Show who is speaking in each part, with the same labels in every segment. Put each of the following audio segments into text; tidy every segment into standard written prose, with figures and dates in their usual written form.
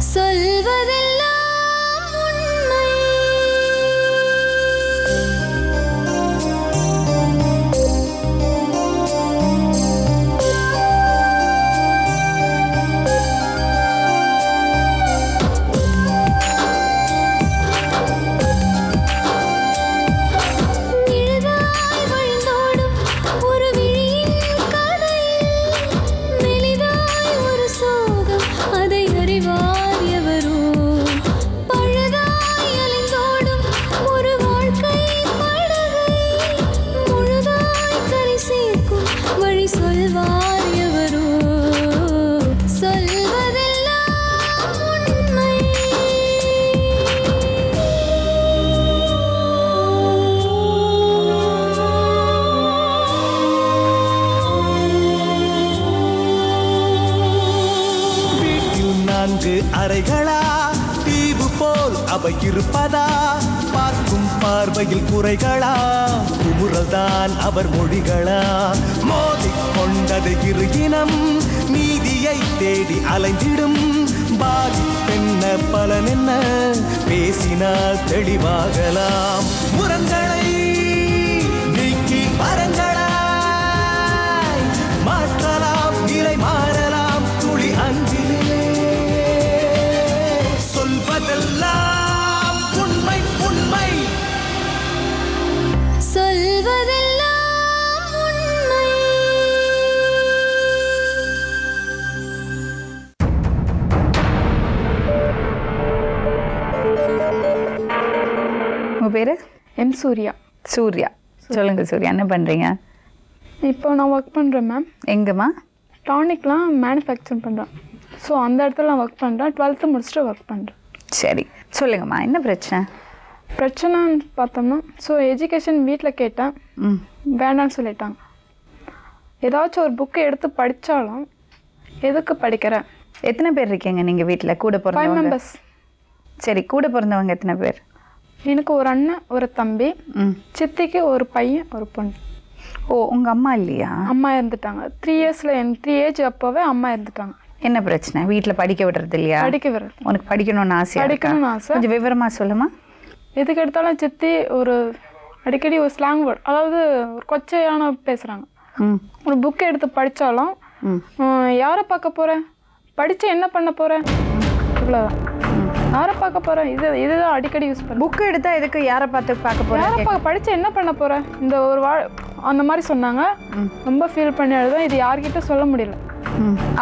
Speaker 1: சொல்வதெல்லாம் உண்மை. நிழலாய் வழிந்தோடும் ஒரு விழியின் கதையில் மெலிதாய் ஒரு சோகம், அதை அறிவார் எவரோ. பழுதாய் அலைந்தோடும் ஒரு வாழ்க்கை படகை முழுதாய் கரை சேர்க்கும் வழி சொல்வார் எவரோ. சொல்வதெல்லாம் உண்மை.
Speaker 2: வீட்டில் 4 அறைகளா, தீவு போல் அவை இருப்பதா? பார்க்கும் பார்வையில் குறைகளா, குமுறல்தான் அவர் மொழிகளா? மோதிக்கொண்டது இரு இனம், நீதியை தேடி அலைந்திடும். பாதிப்பென்ன பலனென்ன, பேசினால் தெளிவாகலாம். முரண்களை நீக்கி வரங்களாய் மாற்றலாம், நிலை மாறலாம் துளி அன்பிலே. சொல்வதெல்லாம் உண்மை உண்மை.
Speaker 1: சொல்வதெல்லாம் உண்மை.
Speaker 3: உங்கள் பேர்?
Speaker 4: எம் சூர்யா.
Speaker 3: சூர்யா. சொல்லுங்க சூர்யா, என்ன பண்ணுறீங்க?
Speaker 4: இப்போ நான் ஒர்க் பண்ணுறேன் மேம்.
Speaker 3: எங்கம்மா?
Speaker 4: டானிக்லாம் மேனுஃபேக்சர் பண்ணுறேன். ஸோ அந்த இடத்துல நான் ஒர்க் பண்ணுறேன். 12th முடிச்சுட்டு ஒர்க் பண்ணுறேன்.
Speaker 3: சரி சொல்லுங்கம்மா, என்ன பிரச்சனை?
Speaker 4: பிரச்சனைன்னு பார்த்தோம்னா, ஸோ எஜுகேஷன் வீட்டில் கேட்டேன்,
Speaker 3: ம்
Speaker 4: வேண்டான்னு சொல்லிட்டாங்க. ஏதாச்சும் ஒரு புக்கு எடுத்து படித்தாலும் எதுக்கு படிக்கிறேன்?
Speaker 3: எத்தனை பேர் இருக்கீங்க நீங்கள் வீட்டில்? கூட
Speaker 4: 5
Speaker 3: பிறந்தவங்க?
Speaker 4: members.
Speaker 3: சரி, கூட பிறந்தவங்க எத்தனை பேர்?
Speaker 4: எனக்கு ஒரு அண்ணன், ஒரு தம்பி,
Speaker 3: ம்.
Speaker 4: சித்திக்கு ஒரு பையன், ஒரு பொண்ணு.
Speaker 3: ஓ, உங்கள் அம்மா இல்லையா?
Speaker 4: அம்மா இருந்துட்டாங்க 3 yearsல, எனக்கு 3 ஏஜ் அப்போவே அம்மா இருந்துட்டாங்க.
Speaker 3: என்ன பிரச்சனை? வீட்டில் படிக்க விடுறது இல்லையா?
Speaker 4: படிக்க வர
Speaker 3: உனக்கு படிக்கணும்னு ஆசை?
Speaker 4: படிக்கணும்னு ஆசை.
Speaker 3: கொஞ்சம் விவரமாக சொல்லுமா.
Speaker 4: எதுக்கு எடுத்தாலும் சித்தி ஒரு அடிக்கடி ஒரு ஸ்லாங் வேர்ட், அதாவது ஒரு கொச்சையான பேசுகிறாங்க.
Speaker 3: ம்
Speaker 4: ஒரு புக்கை எடுத்து படித்தாலும்
Speaker 3: ம்
Speaker 4: யாரை பார்க்க போகிறேன், படித்து என்ன பண்ண போகிறேன், இவ்வளோதான். யாரை பார்க்க போகிறேன், இதுதான் அடிக்கடி யூஸ் பண்ண.
Speaker 3: புக்கு எடுத்தா எதுக்கு? யாரை பார்த்து பார்க்க
Speaker 4: யாரை
Speaker 3: போகிறேன்?
Speaker 4: படித்து என்ன பண்ண போகிறேன், இந்த ஒரு அந்த மாதிரி சொன்னாங்க. ரொம்ப ஃபீல் பண்ணி எழுதும். இது யார்கிட்ட சொல்ல முடியல.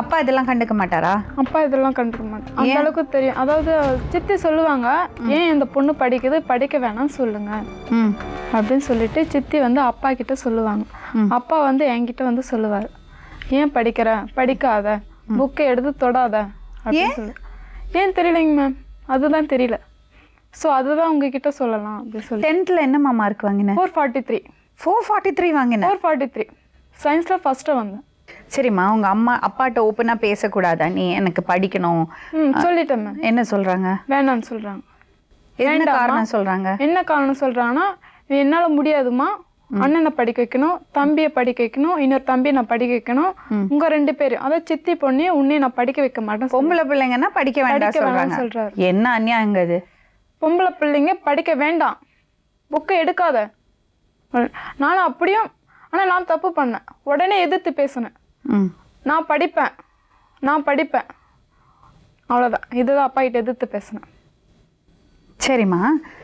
Speaker 3: அப்பா இதெல்லாம் கண்டுக்க மாட்டாரா?
Speaker 4: அப்பா இதெல்லாம் கண்டுக்க மாட்டேன். அந்த அளவுக்கு தெரியும். அதாவது சித்தி சொல்லுவாங்க, ஏன் இந்த பொண்ணு படிக்குது, படிக்க வேணாம்னு சொல்லுங்க
Speaker 3: ம்
Speaker 4: அப்படின்னு சொல்லிட்டு சித்தி வந்து அப்பா கிட்ட சொல்லுவாங்க. அப்பா வந்து என்கிட்ட வந்து சொல்லுவார், ஏன் படிக்கிற, படிக்காத, புக்கை எடுத்து தொடாத அப்படின்னு சொல்லி. ஏன் தெரியலைங்க மேம், அதுதான் தெரியல. ஸோ அதுதான் உங்ககிட்ட சொல்லலாம் அப்படின்னு சொல்லி.
Speaker 3: 10th என்னம்மா மார்க் வாங்கினேன்?
Speaker 4: 443.
Speaker 3: 443 வாங்கினேன்.
Speaker 4: 443 சயின்ஸில் ஃபஸ்ட்டு வந்தேன்.
Speaker 3: சரிம்மா, உங்க அம்மா அப்பாட்ட ஓப்பனாக பேசக்கூடாதா? நீ எனக்கு படிக்கணும்
Speaker 4: சொல்லிட்டேன் மேம்.
Speaker 3: என்ன சொல்றாங்க?
Speaker 4: வேணான்னு சொல்கிறாங்க.
Speaker 3: என்ன காரணம் சொல்றாங்க?
Speaker 4: என்ன காரணம் சொல்கிறாங்கன்னா, என்னால் முடியாதுமா, அண்ணனை படிக்க வைக்கணும், தம்பியை படிக்க வைக்கணும், இன்னொரு தம்பியை நான் படிக்க வைக்கணும், உங்க 2 பேரும், அதாவது சித்தி பொண்ணு உன்னையும் நான் படிக்க வைக்க மாட்டேன்.
Speaker 3: பொம்பளை பிள்ளைங்கன்னா படிக்க வேண்டாம் சொல்றாங்க.
Speaker 4: சொல்றாரு.
Speaker 3: என்ன அநியாயங்க இது?
Speaker 4: பொம்பளை பிள்ளைங்க படிக்க வேண்டாம், புக்கை எடுக்காத. நானும் அப்படியும், ஆனால் நான் தப்பு பண்ணேன். உடனே எதிர்த்து பேசினேன். நான் படிப்பேன், நான் படிப்பேன், அவ்வளோதான். இதுதான் அப்பா கிட்ட எதிர்த்து பேசினேன்.
Speaker 3: சரிம்மா,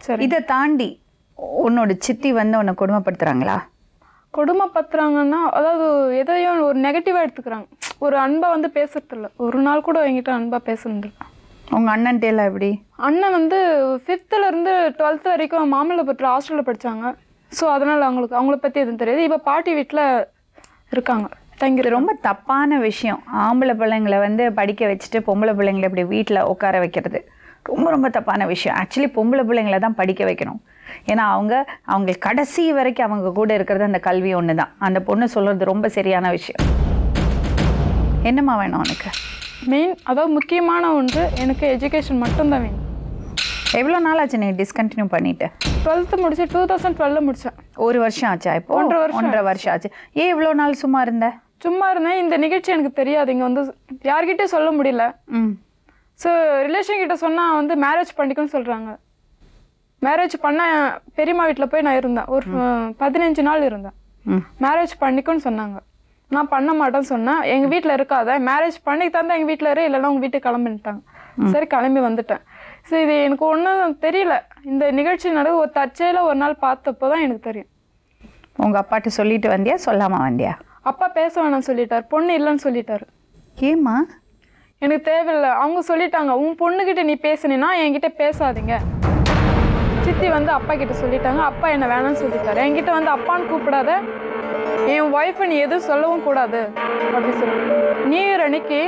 Speaker 4: சரி.
Speaker 3: இதை தாண்டி உன்னோட சித்தி வந்து உன்னை கொடுமைப்படுத்துறாங்களா?
Speaker 4: கொடுமைப்படுத்துறாங்கன்னா, அதாவது எதையும் ஒரு நெகட்டிவாக எடுத்துக்கிறாங்க. ஒரு அன்பை வந்து பேசுறதில்ல. ஒரு நாள் கூட என்கிட்ட அன்பாக பேசுறது.
Speaker 3: உங்க அண்ணன் டேலா எப்படி?
Speaker 4: அண்ணன் வந்து 5th இருந்து 12th வரைக்கும் மாமல்லபுரத்தில் ஹாஸ்டலில் படித்தாங்க. ஸோ அதனால் அவங்கள பற்றி எதுவும் தெரியாது. இப்போ பாட்டி வீட்டில் இருக்காங்க, தங்கி.
Speaker 3: ரொம்ப தப்பான விஷயம். ஆம்பளை பிள்ளைங்களை வந்து படிக்க வச்சுட்டு பொம்பளை பிள்ளைங்களை இப்படி வீட்டில் உட்கார வைக்கிறது ரொம்ப ரொம்ப தப்பான விஷயம். ஆக்சுவலி பொம்பளை பிள்ளைங்களை தான் படிக்க வைக்கணும். ஏன்னா அவங்க கடைசி வரைக்கும் அவங்க கூட இருக்கிறது அந்த கல்வி ஒன்று தான். அந்த பொண்ணு சொல்கிறது ரொம்ப சரியான விஷயம். என்னம்மா வேணும் உனக்கு?
Speaker 4: மெயின், அதாவது முக்கியமான ஒன்று, எனக்கு எஜுகேஷன் மட்டும்தான் வேணும்.
Speaker 3: எவ்வளோ நாள் ஆச்சு நீ டிஸ்கண்டினியூ பண்ணிட்டு?
Speaker 4: 12th முடிச்சு 2012 முடித்தேன்.
Speaker 3: 1 வருஷம் ஆச்சா? இப்போ 1.5 வருஷம் ஆச்சு. ஏன் இவ்வளோ நாள் சும்மா இருந்த?
Speaker 4: சும்மா இருந்தேன். இந்த நிகழ்ச்சி எனக்கு தெரியாது, இங்கே வந்து யார்கிட்டயும் சொல்ல முடியல. ஸோ ரிலேஷன் கிட்ட சொன்னால் வந்து மேரேஜ் பண்ணிக்கணும்னு சொல்கிறாங்க. மேரேஜ் பண்ண பெரியம்மா வீட்டில் போய் நான் இருந்தேன். ஒரு 15 நாள் இருந்தேன். மேரேஜ் பண்ணிக்கணும்னு சொன்னாங்க. நான் பண்ண மாட்டேன்னு சொன்னேன். எங்கள் வீட்டில் இருக்காத, மேரேஜ் பண்ணி தந்தா எங்கள் வீட்டில் இரு, இல்லைன்னா உங்கள் வீட்டுக்கு கிளம்பிட்டாங்க. சரி கிளம்பி வந்துட்டேன். ஸோ இது எனக்கு ஒன்றும் தெரியல. இந்த நிகழ்ச்சி நடந்து ஒரு தற்செயல ஒரு நாள் பார்த்தப்போ தான் எனக்கு தெரியும்.
Speaker 3: உங்கள் அப்பாட்ட சொல்லிட்டு வந்தியா சொல்லாமல் வந்தியா?
Speaker 4: அப்பா பேச வேணாம்னு சொல்லிட்டார், பொண்ணு இல்லைன்னு சொல்லிட்டாரு.
Speaker 3: ஏம்மா?
Speaker 4: எனக்கு தேவையில்லை. அவங்க சொல்லிட்டாங்க, உன் பொண்ணுக்கிட்ட நீ பேசுனீன்னா என்கிட்ட பேசாதீங்க. சித்தி வந்து அப்பா கிட்ட சொல்லிட்டாங்க. அப்பா என்ன வேணாம்னு சொல்லிட்டாரு. என்கிட்ட வந்து அப்பான்னு கூப்பிடாத, என் ஒய்ஃபை நீ எதுவும் சொல்லவும் கூடாது அப்படி சொல்லி. நியூ இயர் அன்னைக்கு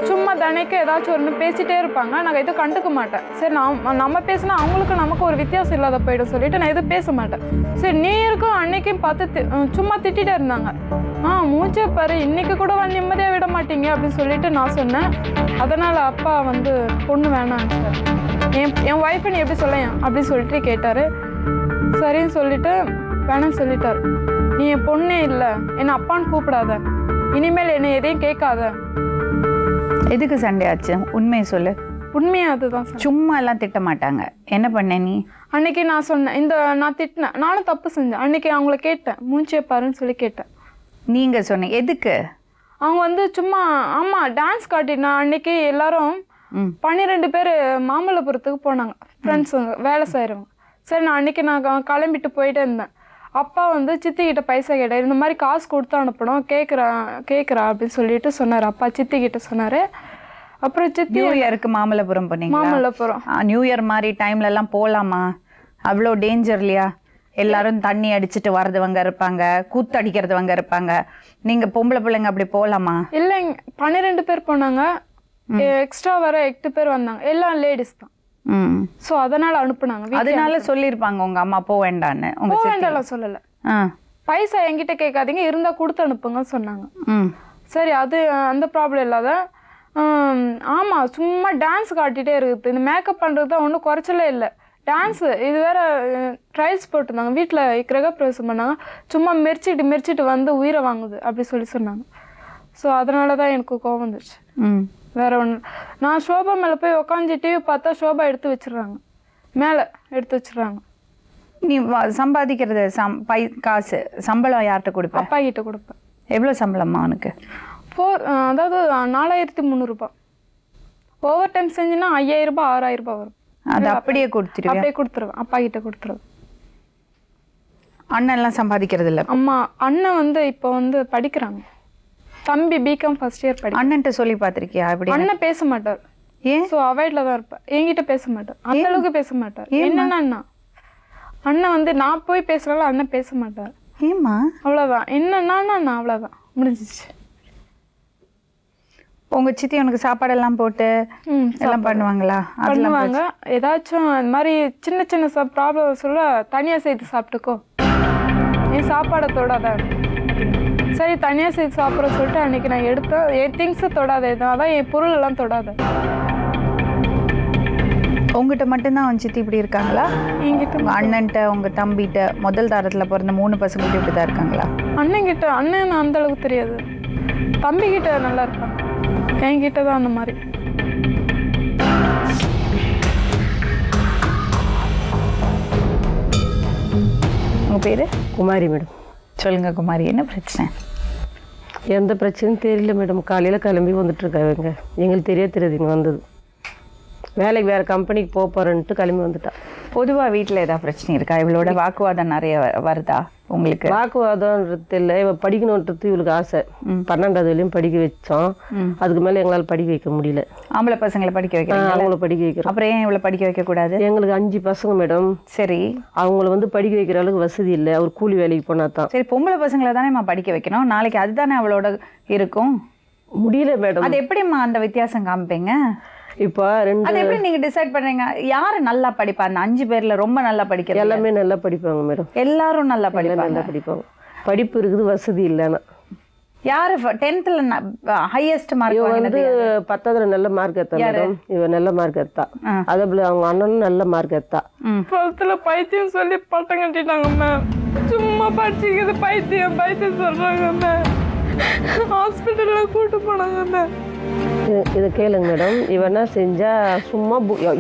Speaker 4: சும்மா தனைக்கு ஏதாச்சும் ஒன்று பேசிகிட்டே இருப்பாங்க. நான் எதுவும் கண்டுக்க மாட்டேன். சரி நம்ம பேசினா அவங்களுக்கு நமக்கு ஒரு வித்தியாசம் இல்லாத போயிடும் சொல்லிட்டு நான் எதுவும் பேச மாட்டேன். சரி நியூ இயருக்கும் அன்னைக்கும் பார்த்து சும்மா திட்டிகிட்டே இருந்தாங்க. மூச்சே பாரு, இன்னைக்கு கூட வந்து நிம்மதியாக விட மாட்டீங்க அப்படின்னு சொல்லிட்டு நான் சொன்னேன். அதனால் அப்பா வந்து பொண்ணு வேணான்ட்டார். என் ஒய்ஃபை நீ எப்படி சொல்லேன் அப்படின்னு சொல்லிட்டு கேட்டார். சரின்னு சொல்லிட்டு வேணான்னு சொல்லிட்டார். நீ என் பொண்ணே இல்லை, என்னை அப்பான்னு கூப்பிடாத, இனிமேல் என்னை எதையும் கேட்காத.
Speaker 3: எதுக்கு சண்டை ஆச்சு? உண்மையை சொல்லு.
Speaker 4: உண்மையாக அதுதான்.
Speaker 3: சும்மா எல்லாம் திட்ட மாட்டாங்க. என்ன பண்ண நீ?
Speaker 4: அன்னைக்கு நான் சொன்னேன், நான் திட்டினேன், நானும் தப்பு செஞ்சேன். அன்னைக்கு அவங்கள கேட்டேன், மூச்சியை பாருன்னு சொல்லி கேட்டேன்.
Speaker 3: நீங்கள் சொன்னீங்க எதுக்கு?
Speaker 4: அவங்க வந்து சும்மா ஆமாம் டான்ஸ் காட்டினா. அன்னைக்கு எல்லாரும் 12 பேர் மாமல்லபுரத்துக்கு போனாங்க, ஃப்ரெண்ட்ஸுங்க வேலை செய்கிறவங்க. சரி நான் அன்னைக்கு நான் கிளம்பிட்டு போயிட்டே இருந்தேன். அப்பா வந்து சித்திக்கிட்ட பைசா கேட்டார். இந்த மாதிரி காசு கொடுத்து அனுப்பணும், கேட்குறா அப்படின்னு சொல்லிட்டு சொன்னார். அப்பா சித்திக்கிட்ட சொன்னார். அப்புறம் சித்தி
Speaker 3: நியூ இயருக்கு மாமல்லபுரம் போனீங்க?
Speaker 4: மாமல்லபுரம்
Speaker 3: நியூ இயர் மாதிரி டைம்லலாம் போகலாமா? அவ்வளோ டேஞ்சர் இல்லையா? எல்லாரும் தண்ணி அடிச்சுட்டு வர்றதுவங்க இருப்பாங்க, கூத்தடிக்கிறதுவங்க இருப்பாங்க. நீங்கள் பொம்பளை பிள்ளைங்க அப்படி போகலாமா?
Speaker 4: இல்லைங்க, 12 பேர் போனாங்க. எக்ஸ்ட்ரா வர 8 பேர் வந்தாங்க. எல்லாம் லேடிஸ் தான். ஸோ அதனால அனுப்புனாங்க.
Speaker 3: அதனால சொல்லியிருப்பாங்க உங்க அம்மா போக வேண்டான்னு.
Speaker 4: போக வேண்டாம் சொல்லலை. பைசா என்கிட்ட கேட்காதீங்க, இருந்தால் கொடுத்து அனுப்புங்கன்னு சொன்னாங்க. சரி அது அந்த ப்ராப்ளம் இல்லாத. ஆமாம் சும்மா டான்ஸ் காட்டிகிட்டே இருக்குது. இந்த மேக்கப் பண்ணுறது தான் ஒன்றும் குறைச்சலே இல்லை. டான்ஸு இது வேறு ட்ரையல்ஸ் போட்டிருந்தாங்க. வீட்டில் கிரகப்பிரவேசம் பண்ணாங்க. சும்மா மெரிச்சிட்டு வந்து உயிரை வாங்குது அப்படி சொன்னாங்க. ஸோ அதனால தான் எனக்கு கோவம் வந்துச்சு. வேற ஒன்று, நான் ஷோபா மேலே போய் உக்காந்து டிவி பார்த்தா ஷோபா எடுத்து வச்சிடுறாங்க, மேலே எடுத்து வச்சிடுறாங்க.
Speaker 3: நீ சம்பாதிக்கிறது காசு சம்பளம் யார்கிட்ட கொடுப்பேன்?
Speaker 4: அப்பா கிட்ட கொடுப்பேன்.
Speaker 3: எவ்வளோ சம்பளம்மா அவனுக்கு?
Speaker 4: அதாவது 4300 ஓவர் டைம் செஞ்சுன்னா 5000 6000 வரும்.
Speaker 3: அது அப்படியே கொடுத்துருவேன்?
Speaker 4: அப்படியே கொடுத்துருவேன், அப்பா கிட்ட கொடுத்துருவேன்.
Speaker 3: அண்ணன்லாம் சம்பாதிக்கிறது இல்லை?
Speaker 4: அம்மா அண்ணன் வந்து இப்போ வந்து படிக்கிறாங்க. தம்பி பிகாம் ஃபர்ஸ்ட் இயர் படிக்க.
Speaker 3: அண்ணன்ட்ட சொல்லி பார்த்துருக்கியா? அப்படி
Speaker 4: அண்ணன் பேச மாட்டார்.
Speaker 3: ஏன்?
Speaker 4: ஸோ அவாய்டில் தான் இருப்பேன். என்கிட்ட பேச மாட்டார், அந்த அளவுக்கு பேச மாட்டார். என்னன்னா அண்ணன் வந்து நான் போய் பேசுகிறாலும் அண்ணன் பேச மாட்டார்.
Speaker 3: ஏம்மா?
Speaker 4: அவ்வளோதான். என்னன்னா நான் அவ்வளோதான், முடிஞ்சிச்சு.
Speaker 3: உங்கள் சித்தி உனக்கு சாப்பாடெல்லாம் போட்டு எல்லாம் பண்ணுவாங்களா?
Speaker 4: பண்ணுவாங்க. ஏதாச்சும் இந்த மாதிரி சின்ன சின்ன ப்ராப்ளம் சொல்ல தனியாக சேர்த்து சாப்பிட்டுக்கோ, என் சாப்பாடை தொடாத. சரி தனியாக சேர்த்து சாப்பிட்ற சொல்லிட்டு அன்றைக்கி நான் எடுத்தேன். என் திங்ஸை தொடாத, அதான் என் பொருள் எல்லாம் தொடாத.
Speaker 3: உங்ககிட்ட மட்டும்தான் அவன் சித்தி இப்படி இருக்காங்களா?
Speaker 4: என்கிட்ட
Speaker 3: உங்கள் அண்ணன்ட்ட உங்கள் தம்பிகிட்ட முதல் தாரத்தில் பிறந்த 3 பசங்க இப்படி தான் இருக்காங்களா?
Speaker 4: அண்ணன் அந்த அளவுக்கு தெரியாது. தம்பிக்கிட்ட நல்லா இருப்பாங்க, என்கிட்ட தான் அந்த மாதிரி.
Speaker 3: உங்கள் பேர்?
Speaker 5: குமாரி மேடம்.
Speaker 3: சொல்லுங்கள் குமாரி, என்ன பிரச்சனை?
Speaker 5: எந்த பிரச்சனையும் தெரியல மேடம். காலையில் கிளம்பி வந்துட்டுருக்காங்க, எங்களுக்கு தெரியாது இங்கே வந்தது. வேலைக்கு வேறு கம்பெனிக்கு போகிறேன்ட்டு கிளம்பி வந்துட்டா.
Speaker 3: பொதுவாக வீட்டில் ஏதாவது பிரச்சனை இருக்கா? இவளோட வாக்குவாதம் நிறைய வருதா உங்களுக்கு?
Speaker 5: வாக்குவாதம்ன்றது இல்லை, இவள் படிக்கணுன்றது இவளுக்கு ஆசை. 12வது வரையும் படிக்க வச்சோம். அதுக்கு மேலே எங்களால் படிக்க வைக்க முடியல.
Speaker 3: ஆம்பளை பசங்களை படிக்க வைக்கிறோம்,
Speaker 5: அவங்கள படிக்க வைக்கிறோம்.
Speaker 3: அப்புறம் ஏன் இவ்வளோ படிக்க வைக்கக்கூடாது?
Speaker 5: எங்களுக்கு 5 பசங்க மேடம்.
Speaker 3: சரி,
Speaker 5: அவங்கள வந்து படிக்க வைக்கிற அளவுக்கு வசதி இல்லை. அவர் கூலி வேலைக்கு போனால் தான்.
Speaker 3: சரி, பொம்பளை பசங்களை தானேம்மா படிக்க வைக்கணும், நாளைக்கு அதுதானே அவளோட இருக்கும்.
Speaker 5: முடியல மேடம்.
Speaker 3: அது எப்படிம்மா அந்த வித்தியாசம் காமிப்பீங்க?
Speaker 5: இப்போ
Speaker 3: அது எப்படி நீங்க டிசைட் பண்றீங்க? யாரு நல்லா படிப்பா? அந்த 5 பேர்ல ரொம்ப நல்லா படிக்கிற?
Speaker 5: எல்லாமே நல்லா படிப்பாங்க மேடம்.
Speaker 3: எல்லாரும் நல்லா
Speaker 5: படிப்பாங்க. படிப்பு இருக்குது, வசதி இல்லைன்னா.
Speaker 3: யாரு 10th ஹையஸ்ட் மார்க்
Speaker 5: வந்து 10th நல்ல மார்க் எடுத்தா மேடம். இவ நல்ல மார்க் எடுத்தா. அதே போல அவங்க அண்ணனும் நல்ல மார்க் எடுத்தா.
Speaker 4: 12th பைத்தியம் சொல்லி பட்டம் கட்டிட்டாங்க மேம். சும்மா படிச்சுக்கிது பைத்தியம் சொல்றாங்க மேம். ஹாஸ்பிட்டல்ல கூட்டு போனாங்க மேம்.
Speaker 5: இதை கேளுங்க மேடம். இவன் என்ன செஞ்சா சும்மா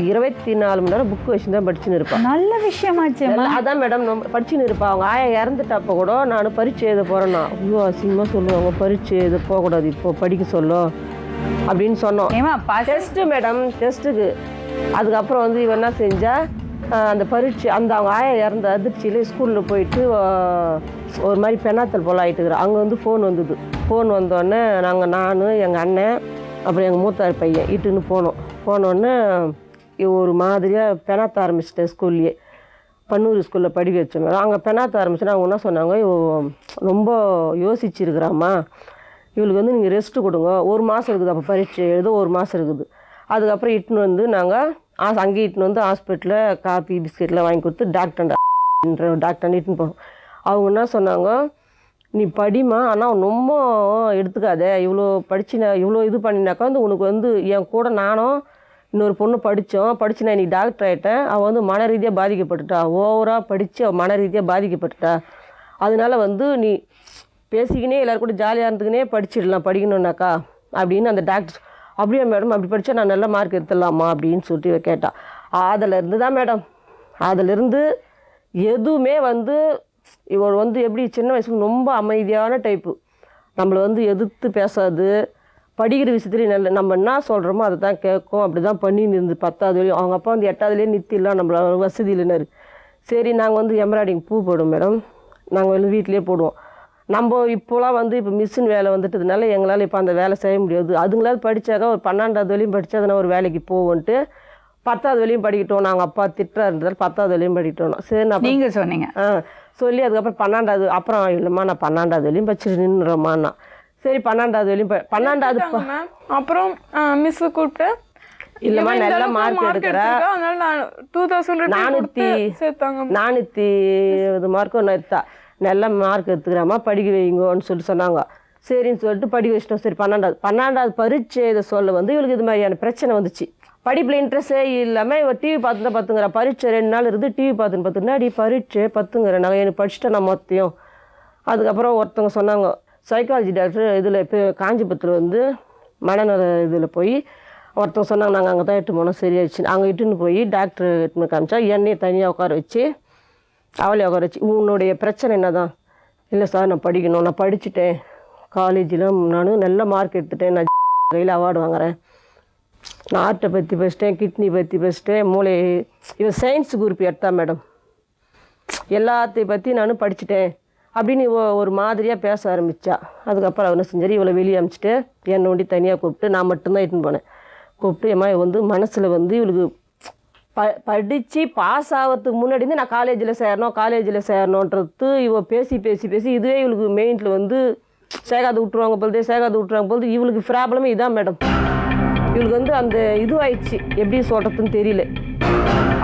Speaker 5: 24 மணி நேரம் புக்கு வச்சு தான் படிச்சுன்னு இருப்பான்.
Speaker 3: நல்ல விஷயமாச்சேம்மா.
Speaker 5: அதான் மேடம் நம்ம படிச்சுன்னு இருப்பா. அவங்க ஆயா இறந்துட்டப்போ கூட நான் பரீட்சை எழுத போகிறேன்னா ஐயோ அசிங்கமாக சொல்லுவாங்க, பரீட்சை எழுத போகக்கூடாது இப்போ படிக்க சொல்லும் அப்படின்னு சொன்னோம்.
Speaker 3: ஏமா
Speaker 5: டெஸ்ட்டு மேடம், டெஸ்ட்டுக்கு. அதுக்கப்புறம் வந்து இவன் என்ன செஞ்சா அந்த பரீட்சை அந்த அவங்க ஆயா இறந்த அதிர்ச்சியில் ஸ்கூலில் போயிட்டு ஒரு மாதிரி பெண்ணாத்தல் போல் ஆகிட்டுக்கிறேன். அங்கே வந்து ஃபோன் வந்தது. ஃபோன் வந்தோடனே நான் எங்கள் அண்ணன் அப்புறம் எங்கள் மூத்தார் பையன் இட்டுன்னு போனோடனே ஒரு மாதிரியாக பெணாத்த ஆரம்பிச்சிட்டேன். ஸ்கூல்லையே பன்னூர் ஸ்கூலில் படிக்க வச்சோம் மேடம். அங்கே பெணாத்த ஆரம்பிச்சுன்னா அவங்க என்ன சொன்னாங்க, ரொம்ப யோசிச்சுருக்குறாம்மா, இவளுக்கு வந்து நீங்கள் ரெஸ்ட்டு கொடுங்க, 1 மாதம் இருக்குது, அப்போ பரீட்சை எழுத 1 மாதம் இருக்குது. அதுக்கப்புறம் இட்டுன்னு வந்து நாங்கள் அங்கேயே இட்டுன்னு வந்து ஹாஸ்பிட்டலில் காப்பி பிஸ்கெட்லாம் வாங்கி கொடுத்து டாக்டர் இட்டுன்னு போனோம். அவங்க என்ன சொன்னாங்க, நீ படிமா, ஆனால் ரொம்ப எடுத்துக்காத, இவ்வளோ இவ்வளோ இது பண்ணினாக்கா வந்து உனக்கு வந்து என் கூட நானும் இன்னொரு பொண்ணு படித்து நான் நீ டாக்டர் ஆகிட்டேன். அவள் வந்து மன ரீதியாக பாதிக்கப்பட்டுட்டா, ஓவராக படித்து அவள் மன ரீதியாக பாதிக்கப்பட்டுட்டா. அதனால வந்து நீ பேசிக்கினே எல்லோரும் கூட ஜாலியாக இருந்துக்கினே படிச்சிடலாம் படிக்கணுன்னாக்கா அப்படின்னு அந்த டாக்டர். அப்படியே மேடம், அப்படி படித்தா நான் நல்ல மார்க் எடுத்துடலாமா அப்படின்னு சொல்லிட்டு கேட்டாள். அதிலேருந்து தான் மேடம், அதிலேருந்து எதுவுமே வந்து இவள் வந்து எப்படி சின்ன வயசுல ரொம்ப அமைதியான டைப்பு. நம்மளை வந்து எதிர்த்து பேசாது, படிக்கிற விஷயத்துலேயும் நம்ம என்ன சொல்கிறோமோ அதை தான் கேட்கும். அப்படி தான் பண்ணின்னு இருந்து 10வது வரையும். அவங்க அப்பா வந்து 8வதுலேயே நிறுத்திடலாம், நம்மள வசதி இல்லைன்னாரு. சரி நாங்கள் வந்து எம்ப்ராய்டிங் பூ போடுவோம் மேடம், நாங்கள் வந்து வீட்டிலே போடுவோம். நம்ம இப்போலாம் வந்து இப்போ மிஷின் வேலை வந்துட்டதுனால எங்களால் இப்போ அந்த வேலை செய்ய முடியாது. அதுங்களாவது படித்தாக்கா ஒரு 12வது வரையும் படித்தா அதனால் ஒரு வேலைக்கு போவோன்ட்டு 10வது வரையும் படிக்கிட்டோம். நாங்கள் அப்பா திட்டா இருந்ததால் 10வது வரையும் படிக்கிட்டோம். சரி நான்
Speaker 3: நீங்கள் சொன்னீங்க
Speaker 5: சொல்லி அதுக்கப்புறம் 12வது அப்புறம் இல்லைம்மா நான் 12வது வரையும் படிச்சுட்டு நின்றுறோம்மாண்ணா. சரி 12வது வரையும் 12வது
Speaker 4: அப்புறம் மிஸ் கூப்பிட்டு
Speaker 5: இல்லைம்மா நல்ல மார்க் எடுக்கிறா,
Speaker 4: அதனால நான்
Speaker 5: 470 மார்க்கும் நான் எடுத்தா, நல்ல மார்க் எடுத்துக்கிறாம்மா படிக்க வைங்கன்னு சொன்னாங்க. சரின்னு சொல்லிட்டு படிக்க வச்சிட்டோம். சரி 12வது பரீட்சை இதை சொல்ல வந்து இவளுக்கு இது மாதிரியான பிரச்சனை வந்துச்சு. படிப்பில் இன்ட்ரெஸ்டே இல்லாமல் இவள் டிவி பார்த்து தான் பார்த்துங்கிறா. பரீட்சை 2 நாள் இருந்து டிவி பார்த்துன்னா அடி பரீட்சை 10ங்கிறேன் நான் எனக்கு படிச்சுட்டேன் நான் மொத்தையும். அதுக்கப்புறம் ஒருத்தவங்க சொன்னாங்க, சைக்காலஜி டாக்டர் இதில் இப்போ காஞ்சிபுரத்தில் வந்து மனநல இதில் போய் ஒருத்தவங்க சொன்னாங்க, நாங்கள் அங்கே தான் இட்டு போனோம் சரியாயிடுச்சு. அங்கே இட்டுன்னு போய் டாக்டர் இட்டுன்னு காமிச்சா என்னையை தனியாக உட்கார வச்சு அவளே உட்கார வச்சு உன்னுடைய பிரச்சனை என்ன தான். இல்லை சார் நான் படிக்கணும், நான் படிச்சுட்டேன், காலேஜில் நான் நல்ல மார்க் எடுத்துட்டேன், நான் கையில் அவார்டு வாங்குறேன், நான் ஆர்ட்டை பற்றி படிச்சிட்டேன், கிட்னி பற்றி படிச்சிட்டேன், மூளை இவன் சயின்ஸ் குரூப் எடுத்தா மேடம், எல்லாத்தையும் பற்றி நான் படிச்சுட்டேன் அப்படின்னு ஒரு மாதிரியாக பேச ஆரம்பித்தா. அதுக்கப்புறம் அவனை செஞ்சார், இவளை வெளியே அனுப்பிச்சிட்டு என்னை ஒண்டி தனியாக கூப்பிட்டு நான் மட்டும்தான் இட்டுன்னு போனேன். கூப்பிட்டு ஏமா வந்து மனசில் வந்து இவளுக்கு படித்து பாஸ் ஆகிறதுக்கு முன்னாடி நான் காலேஜில் சேரணுன்றது இவள் பேசி இதுவே இவளுக்கு மெயினில் வந்து சேகாது விட்டுருவாங்க போது இவளுக்கு ப்ராப்ளமே இதான் மேடம். இவளுக்கு வந்து அந்த இதுவாயிடுச்சு, எப்படி சொல்கிறதுன்னு தெரியல.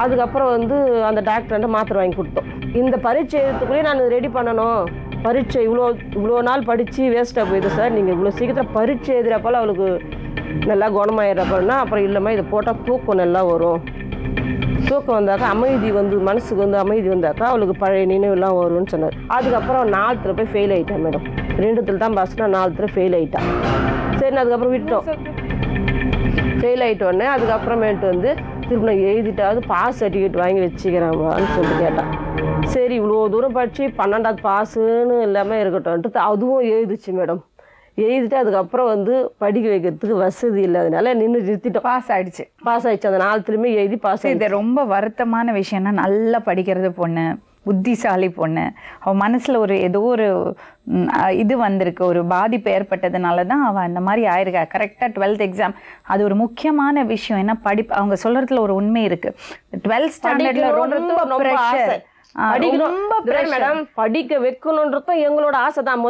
Speaker 5: அதுக்கப்புறம் வந்து அந்த டாக்டர்கிட்ட மாத்திரை வாங்கி கொடுத்தோம். இந்த பரீட்சை எழுதுக்குள்ளேயே நான் ரெடி பண்ணணும், பரீட்சை இவ்வளோ நாள் படித்து வேஸ்ட்டாக போயிடுது சார், நீங்கள் இவ்வளோ சீக்கிரம் பரீட்சை எழுதுகிறப்போல அவளுக்கு நல்லா குணமாயிடுறப்பன்னா அப்புறம் இல்லைம்மா இதை போட்டால் தூக்கம் நல்லா வரும், தூக்கம் வந்தாக்கா அமைதி வந்து மனசுக்கு வந்து அமைதி வந்தாக்கா அவளுக்கு பழைய நினைவுலாம் வரும்னு சொன்னார். அதுக்கப்புறம் 4th போய் ஃபெயில் ஆகிட்டான் மேடம். 2th தான் பாஸ்னா 4th ஃபெயில் ஆகிட்டான். சரி அதுக்கப்புறம் விட்டோம். ஃபெயில் ஆகிட்டோடனே அதுக்கப்புறமேட்டு வந்து திரும்ப நான் எழுதிட்டாவது பாஸ் சர்டிஃபிகேட் வாங்கி வச்சுக்கிறேன்வான்னு சொல்லி கேட்டான். சரி இவ்வளோ தூரம் படித்து 12வது பாஸுன்னு இல்லாமல் இருக்கட்டும்ன்ட்டு அதுவும் எழுதிச்சு மேடம். எழுதிட்டு அதுக்கப்புறம் வந்து படிக்க வைக்கிறதுக்கு வசதி இல்லாதனால நிறுத்திட்டோம்.
Speaker 3: பாஸ் ஆகிடுச்சு
Speaker 5: அந்த 4th எழுதி பாஸ் ஆகிடுச்சு.
Speaker 3: இது ரொம்ப வருத்தமான விஷயம்னா, நல்லா படிக்கிறது பொண்ணு, புத்திசாலி பொண்ணு, அவள் மனசில் ஏதோ ஒரு இது வந்திருக்கு, ஒரு பாதிப்பு ஏற்பட்டதுனால தான் அவள் அந்த மாதிரி ஆயிருக்கா. கரெக்டாக 12th எக்ஸாம் அது ஒரு முக்கியமான விஷயம். ஏன்னா அவங்க சொல்கிறதுல ஒரு உண்மை இருக்குது. 12th ஸ்டாண்டர்டில் ரொம்ப ப்ரெஷர்,
Speaker 5: மேடம் படிக்க வைக்கணுன்றதும் எங்களோட ஆசை தான்.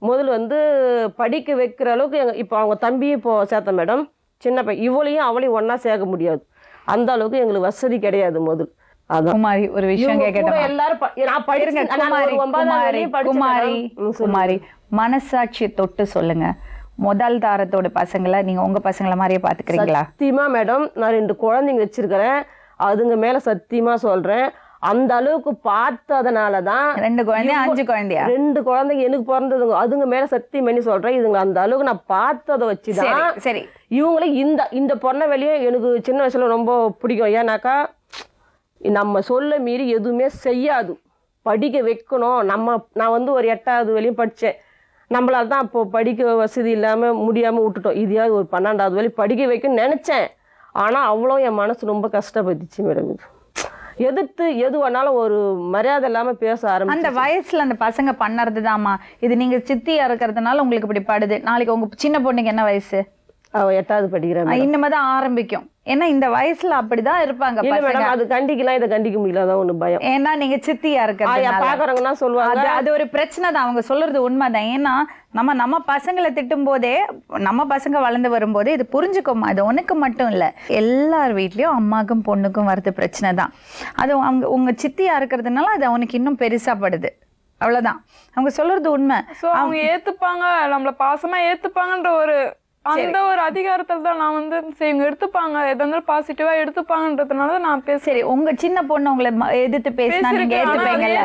Speaker 5: முதல்ல வந்து படிக்க வைக்கிற அளவுக்கு இப்போ அவங்க தம்பியும் இப்போ சேர்த்த மேடம், சின்ன பையன், இவளையும் அவளையும் ஒன்றா சேர்க்க முடியாது, அந்த அளவுக்கு எங்களுக்கு வசதி கிடையாது. அதான்
Speaker 3: குமாரி ஒரு விஷயம் குமாரி மனசாட்சியை தொட்டு சொல்லுங்க, முதல் தாரத்தோட பசங்களை நீங்க உங்க பசங்களை மாதிரியே பாத்துக்கிறீங்களா?
Speaker 5: சத்தியமா மேடம், நான் 2 குழந்தைங்க வச்சிருக்கிறேன், அதுங்க மேல சத்தியமா சொல்றேன், அந்த அளவுக்கு பார்த்ததுனால தான்
Speaker 3: 2 குழந்தையா 5 குழந்தையா
Speaker 5: 2 குழந்தைங்க எனக்கு பிறந்ததுங்க. அதுங்க மேல சத்தியம் பண்ணி சொல்றேன், இதுங்க அந்த அளவுக்கு நான் பார்த்ததை வச்சுதான்
Speaker 3: சரி சரி
Speaker 5: இவங்களே இந்த பொண்ணை வெளியே எனக்கு சின்ன வயசுல ரொம்ப பிடிக்கும். ஏன்னாக்கா நம்ம சொல்ல மீறி எதுவுமே செய்யாது, படிக்க வைக்கணும். நான் வந்து ஒரு 8வது வரையும் படித்தேன். நம்மளால தான் அப்போ படிக்க வசதி இல்லாமல் முடியாமல் விட்டுட்டோம். இதையாவது ஒரு 12வது வரையும் படிக்க வைக்கணும்னு நினச்சேன். ஆனால் அவ்வளோ என் மனசு ரொம்ப கஷ்டப்பட்டுச்சு மேடம். இது எதிர்த்து எது வேணாலும் ஒரு மரியாதை இல்லாமல் பேச ஆரம்பிச்சு.
Speaker 3: அந்த வயசுல அந்த பசங்க பண்ணறதுதாம்மா. இது நீங்க சித்தியா இருக்கிறதுனால உங்களுக்கு இப்படி படுது. நாளைக்கு உங்க சின்ன பொண்ணுக்கு என்ன வயசு?
Speaker 5: அவள் 8வது படிக்கிறாங்க.
Speaker 3: இனிமேதான் ஆரம்பிக்கும். ஏன்னா இந்த வயசுல அப்படிதான் இருப்பாங்க பசங்க.
Speaker 5: அது கண்டிக்கலாம், இதை கண்டிக்க முடியல, அதான் ஒண்ணு பயம்.
Speaker 3: ஏன்னா நீங்க சித்தியா இருக்கிறது
Speaker 5: பாக்குறவங்கன்னா சொல்லுவாங்க.
Speaker 3: அது ஒரு பிரச்சனை தான். அவங்க சொல்றது உண்மைதான். ஏன்னா நம்ம பசங்களை திட்டும் போதே, நம்ம பசங்க வளர்ந்து வரும்போதே இது புரிஞ்சுக்கோமா, இது உனக்கு மட்டும் இல்ல, எல்லார் வீட்லயும் அம்மாக்கும் பொண்ணுக்கும் வரது பிரச்சனை தான். அது உங்க சித்தியா இருக்கிறதுனால அது அவனுக்கு இன்னும் பெருசா படுது. அவ்வளவுதான். அவங்க சொல்றது உண்மை.
Speaker 4: அவங்க ஏத்துப்பாங்க, நம்மள பாசமா ஏத்துப்பாங்கன்ற அந்த ஒரு அதிகாரத்துல தான் நான் வந்து இவங்க எடுத்துப்பாங்க, எதா இருந்தாலும் பாசிட்டிவா எடுத்துப்பாங்கன்றதுனால தான் நான் பேசுறேன்.
Speaker 3: சரி, உங்க சின்ன பொண்ணு உங்களை எதிர்த்து பேசினா நீங்க ஏத்துப்பீங்கல்ல?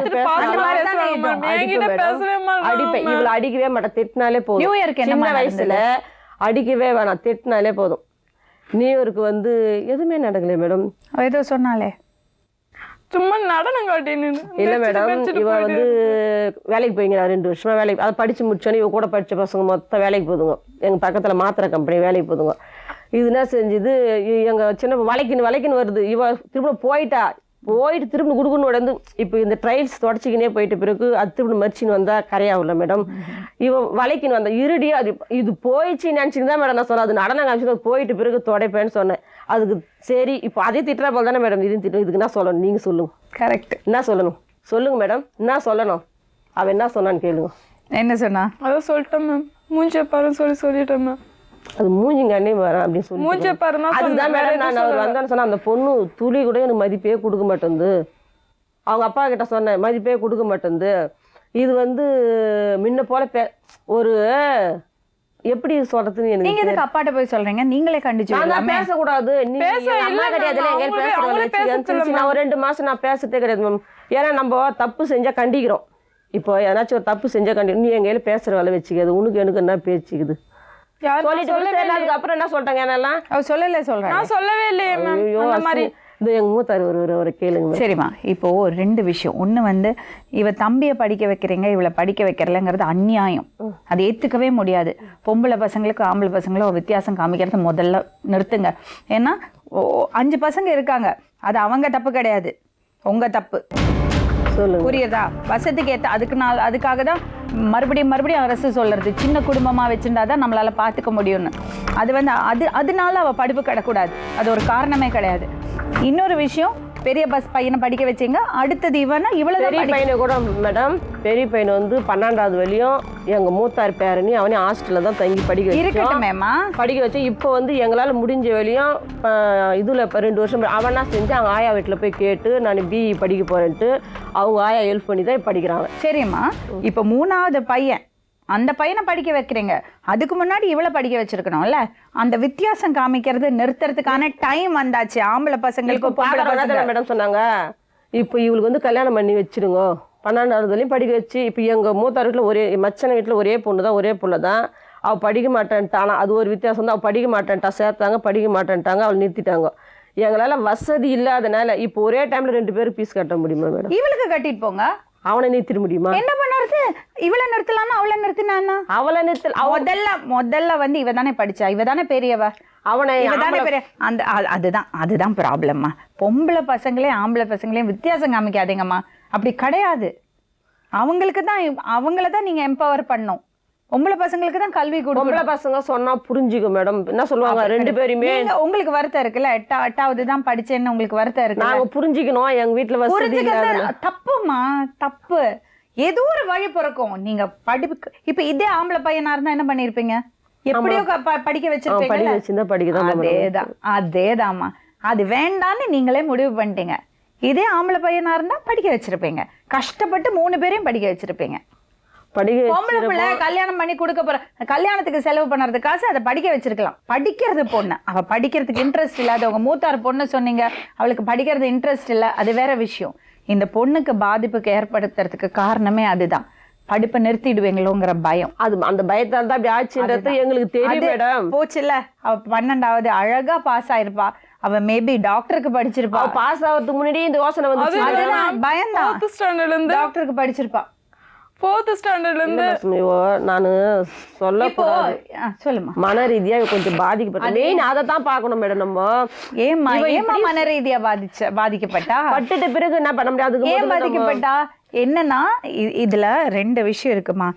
Speaker 5: அடிப்பேன். இவளை அடிக்கவே மாட்டேன், திட்டினாலே போதும்.
Speaker 3: நியூ இயருக்கு
Speaker 5: சின்ன வயசுல அடிக்கவே வேணாம், திட்டினாலே போதும். நியூ இயருக்கு வந்து எதுவுமே நடக்கலையே மேடம்.
Speaker 3: ஏதோ சொன்னாலே
Speaker 4: சும்மா நடனம் காட்டின்னு.
Speaker 5: இல்ல மேடம், இவ வந்து வேலைக்கு போய்ங்க. 2 வருஷமா வேலைக்கு, அதை படிச்சு முடிச்சோன்னே இவ கூட படிச்ச பசங்க மொத்தம் வேலைக்கு போதுங்க. எங்க பக்கத்துல மாத்திரை கம்பெனி வேலைக்கு போதுங்க. இது என்ன செஞ்சுது, எங்க சின்ன வளைக்கின்னு வருது. இவ திரும்ப போயிட்டு திரும்ப குடுக்குன்னு உடந்து இப்போ இந்த ட்ரைல்ஸ் தொடச்சிக்கினே போயிட்ட பிறகு அது திரும்ப மறிச்சின்னு வந்தா கரையாகல மேடம். இவ வளைக்கின்னு வந்தா இருடி, அது இது போயிடுச்சு நினச்சின்னு தான் மேடம் நான் சொன்னேன். அது நடனம் காமிச்சு போயிட்டு பிறகு தொடைப்பேன்னு சொன்னேன். அதுக்கு சரி இப்போ அதே திட்டுறா போல் தானே மேடம் இதையும் திட்டம். இதுக்கு என்ன சொல்லணும், நீங்கள் சொல்லுங்க.
Speaker 3: கரெக்ட்.
Speaker 5: என்ன சொல்லணும் சொல்லுங்க மேடம், என்ன சொல்லணும்? அவன் என்ன சொன்னான்னு கேளுங்க.
Speaker 3: என்ன சொன்னா?
Speaker 4: அதான் சொல்லிட்டேன் மேம், மூஞ்சி பாருன்னு சொல்லிட்டேன் மேம்.
Speaker 5: அது மூஞ்சிங்க அண்ணே வரேன் அப்படின்னு சொல்லி
Speaker 4: மூஞ்சி பாருன்னா
Speaker 5: அதுதான் மேடம் நான் அவர் வந்தான்னு சொன்னேன். அந்த பொண்ணு துளி கூட எனக்கு மதிப்பே கொடுக்க மாட்டேங்குது. அவங்க அப்பா கிட்ட சொன்னேன், மதிப்பே கொடுக்க மாட்டேங்குது. இது வந்து முன்ன போல ஒரு எப்படி சொல்றதுன்னு எனக்கு.
Speaker 3: நீங்க எதுக்கு அப்பாட்ட போய் சொல்றீங்க? நீங்களே கண்டிச்சு
Speaker 5: பேசக்கூடாது. அம்மா கிடையாது, நான் ஒரு 2 மாசம் நான் பேசுறதே கிடையாது மேம். ஏன்னா நம்ம தப்பு செஞ்சா கண்டிக்கிறோம். இப்போ ஏதாச்சும் ஒரு தப்பு செஞ்சா நீ எங்க பேசுற வேலை வச்சுக்காது, உனக்கு எனக்கு என்ன பேச்சுக்குது சொல்லிட்டு அப்புறம் என்ன சொல்றாங்க என்னெல்லாம்
Speaker 3: சொல்றேன்.
Speaker 4: நான் சொல்லவே இல்லையே மேம். அந்த மாதிரி
Speaker 5: இது எங்க மூத்தார் ஒரு கேளுங்க.
Speaker 3: சரிம்மா, இப்போ 2 விஷயம். ஒண்ணு வந்து இவ தம்பியை படிக்க வைக்கிறீங்க, இவளை படிக்க வைக்கிறலங்கிறது அநியாயம். அது ஏத்துக்கவே முடியாது. பொம்பளை பசங்களுக்கு ஆம்பளை பசங்களும் வித்தியாசம் காமிக்கிறத முதல்ல நிறுத்துங்க. ஏன்னா 5 பசங்க இருக்காங்க, அது அவங்க தப்பு கிடையாது, உங்க தப்பு. புரியுதா? வசதிக்கு ஏற்ற அதுக்காக தான் மறுபடியும் அரசு சொல்றது, சின்ன குடும்பமா வச்சுருந்தாதான் நம்மளால பாத்துக்க முடியும்னு. அது வந்து அதனால அவ படிப்பு கிடக்கூடாது, அது ஒரு காரணமே கிடையாது. இன்னொரு விஷயம், பெரிய பையனை படிக்க வச்சீங்க, அடுத்தது இவ்வளவு
Speaker 5: பெரிய பையனை கூட மேடம், பெரிய பையனை வந்து 12வது வரையும் எங்க மூத்தார் பேரணி அவனே ஹாஸ்டல்ல தான் தங்கி படிக்க வச்சு. இப்போ வந்து எங்களால முடிஞ்ச வரையும் இதுல 2 வருஷம் அவனா செஞ்சு அவங்க ஆயா வீட்டுல போய் கேட்டு நான் பிஇ படிக்க போறேன்ட்டு அவங்க ஆயா ஹெல்ப் பண்ணி தான் படிக்கிறாங்க.
Speaker 3: சரிம்மா, இப்போ 3வது பையன், அந்த பையனை படிக்க வைக்கிறீங்க, அதுக்கு முன்னாடி இவளை படிக்க வச்சிருக்கணும்ல. அந்த வித்தியாசம் காமிக்கிறது நிறுத்துறதுக்கான டைம் வந்தாச்சு. ஆம்பளை பசங்களுக்கு
Speaker 5: மேடம் சொன்னாங்க, இப்போ இவளுக்கு வந்து கல்யாணம் பண்ணி வச்சிருங்க, 12வது வரையும் படிக்க வச்சு. இப்போ எங்க மூத்தார் வீட்டில் மச்சனை வீட்டில் ஒரே புள்ள தான். அவள் படிக்க மாட்டேன்ட்டானா, அது ஒரு வித்தியாசம் தான். அவள் படிக்க மாட்டேன்ட்டா, சேர்த்தாங்க, படிக்க மாட்டேன்ட்டாங்க, அவள் நிறுத்திட்டாங்க. எங்களால் வசதி இல்லாதனால இப்போ ஒரே டைம்ல 2 பேரும் பீஸ் கட்ட முடியுமா மேடம்?
Speaker 3: இவளுக்கு கட்டிட்டு போங்க,
Speaker 5: அவனை நிறுத்திட முடியுமா? என்ன
Speaker 3: பண்ணுறது? இவளை நிறுத்தலாம்னா அவளை நிறுத்தினா? அவளை முதல்ல வந்து இவ தானே படிச்சா, இவ தானே பெரியவ, அவனை தானே பெரிய. அதுதான் ப்ராப்ளம்மா. பொம்பளை பசங்களே ஆம்பளை பசங்களையும் வித்தியாசம் காமிக்காதீங்கம்மா. அப்படி கிடையாது. அவங்கள தான் நீங்க எம்பவர் பண்ணணும். பொம்பளை பசங்களுக்கு தான் கல்வி கொடுக்கணும்.
Speaker 5: பொம்பளை பசங்க சொன்னா புரிஞ்சுக்கும் மேடம். என்ன சொல்லுவாங்க, 2 பேருமே
Speaker 3: உங்களுக்கு வருத்தம் இருக்குல்ல, 8வது தான் படிச்சேன்னு உங்களுக்கு வருத்தம் இருக்கு.
Speaker 5: நாங்க புரிஞ்சுக்கணும், எங்க வீட்டுல வசதி இல்ல.
Speaker 3: தப்புமா, தப்பு. ஏதோ ஒரு வழி பிறக்கும். நீங்க படிப்பு இப்ப இதே ஆம்பளை பையனா இருந்தா என்ன பண்ணிருப்பீங்க? எப்படியோ படிக்க வச்சிருப்பீங்க. அதேதாம்மா, அது வேண்டான்னு நீங்களே முடிவு பண்ணிட்டீங்க. இதே ஆம்பளை பையனா இருந்தா படிக்க வச்சிருப்பீங்க, கஷ்டப்பட்டு 3 பேரையும் படிக்க வச்சிருப்பீங்க. பொம்பளை பிள்ளை கல்யாணம் பண்ணி கொடுக்க போற, கல்யாணத்துக்கு செலவு பண்றது காசு அதை படிக்க வச்சிருக்கலாம். படிக்கிறது பொண்ணு, அவ படிக்கிறதுக்கு இன்ட்ரெஸ்ட் இல்லாத உங்க மூத்தார் பொண்ணு சொன்னீங்க, அவளுக்கு படிக்கிறது இன்ட்ரெஸ்ட் இல்லை, அது வேற விஷயம். இந்த பொண்ணுக்கு பாதிப்புக்கு ஏற்படுத்துறதுக்கு காரணமே அதுதான். படிப்பை நிறுத்திடுவீங்களோங்கிற பயம்.
Speaker 5: அது அந்த பயத்தால் தான் அப்படி ஆச்சுன்றது எங்களுக்கு தெரியும்
Speaker 3: அது
Speaker 5: மேடம்.
Speaker 3: போச்சுல்ல. அவ 12வது அழகா பாஸ் ஆயிருப்பா. அவ மேபி டாக்டருக்கு படிச்சிருப்பா.
Speaker 5: பாஸ் ஆகிறதுக்கு முன்னாடி இந்த யோசனை வந்து
Speaker 3: அதுதான் பயம்தான்.
Speaker 4: 4th ஸ்டாண்டர்ட்ல இருந்து
Speaker 3: டாக்டருக்கு படிச்சிருப்பா.
Speaker 4: 4th ஸ்டாண்டர்ட்ல இருந்து
Speaker 5: நான் சொல்லக்கூடாது.
Speaker 3: சொல்லுமா.
Speaker 5: மன ரீதியா கொஞ்சம் பாதிக்கப்பட்ட மெயின் அதை தான் பார்க்கணும் மேடம். நம்ம
Speaker 3: ஏமா மன ரீதியா பாதிக்கப்பட்டா?
Speaker 5: பட்டுட்ட பிறகு என்ன பண்ண முடியாது?
Speaker 3: ஏன் பாதிக்கப்பட்டா? என்னன்னா இதுல 2 விஷயம் இருக்குமா.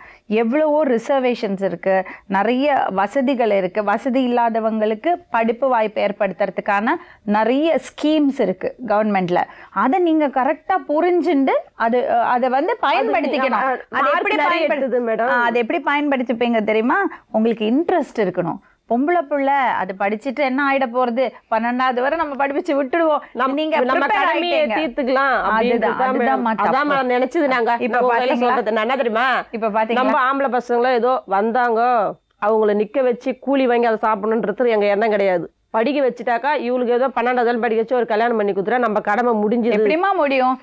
Speaker 3: எவ்வளவோ ரிசர்வேஷன்ஸ் இருக்கு, நிறைய வசதிகள் இருக்கு. வசதி இல்லாதவங்களுக்கு படிப்பு வாய்ப்பு ஏற்படுத்துறதுக்கான நிறைய ஸ்கீம்ஸ் இருக்கு கவர்மெண்ட்ல. அதை நீங்க கரெக்டா புரிஞ்சுண்டு அதை வந்து பயன்படுத்திக்கணும். அதை எப்படி பயன்படுத்திப்பீங்க தெரியுமா? உங்களுக்கு இன்ட்ரெஸ்ட் இருக்கணும். பொம்பளை பிள்ளை அது படிச்சுட்டு என்ன ஆயிட போறது, 12வது வரை நம்ம படிச்சு விட்டுடுவோம். நீங்க
Speaker 5: தீர்த்துக்கலாம். நினைச்சது நாங்க
Speaker 3: இப்ப
Speaker 5: சொல்றது என்ன தெரியுமா?
Speaker 3: இப்ப பாத்தீங்கன்னா
Speaker 5: நம்ம ஆம்பளை பசங்களும் ஏதோ வந்தாங்க, அவங்கள நிக்க வச்சு கூலி வாங்கி அதை சாப்பிடணுன்றது எங்க எண்ணம் கிடையாது. படிக்க வச்சுட்டாக்கா இவளுக்கு ஏதோ 12வது படிக்க வச்சு ஒரு கல்யாணம் பண்ணி கொடுத்துட்டா நம்ம கடமை முடிஞ்சது.
Speaker 3: எப்படிமா முடியும்?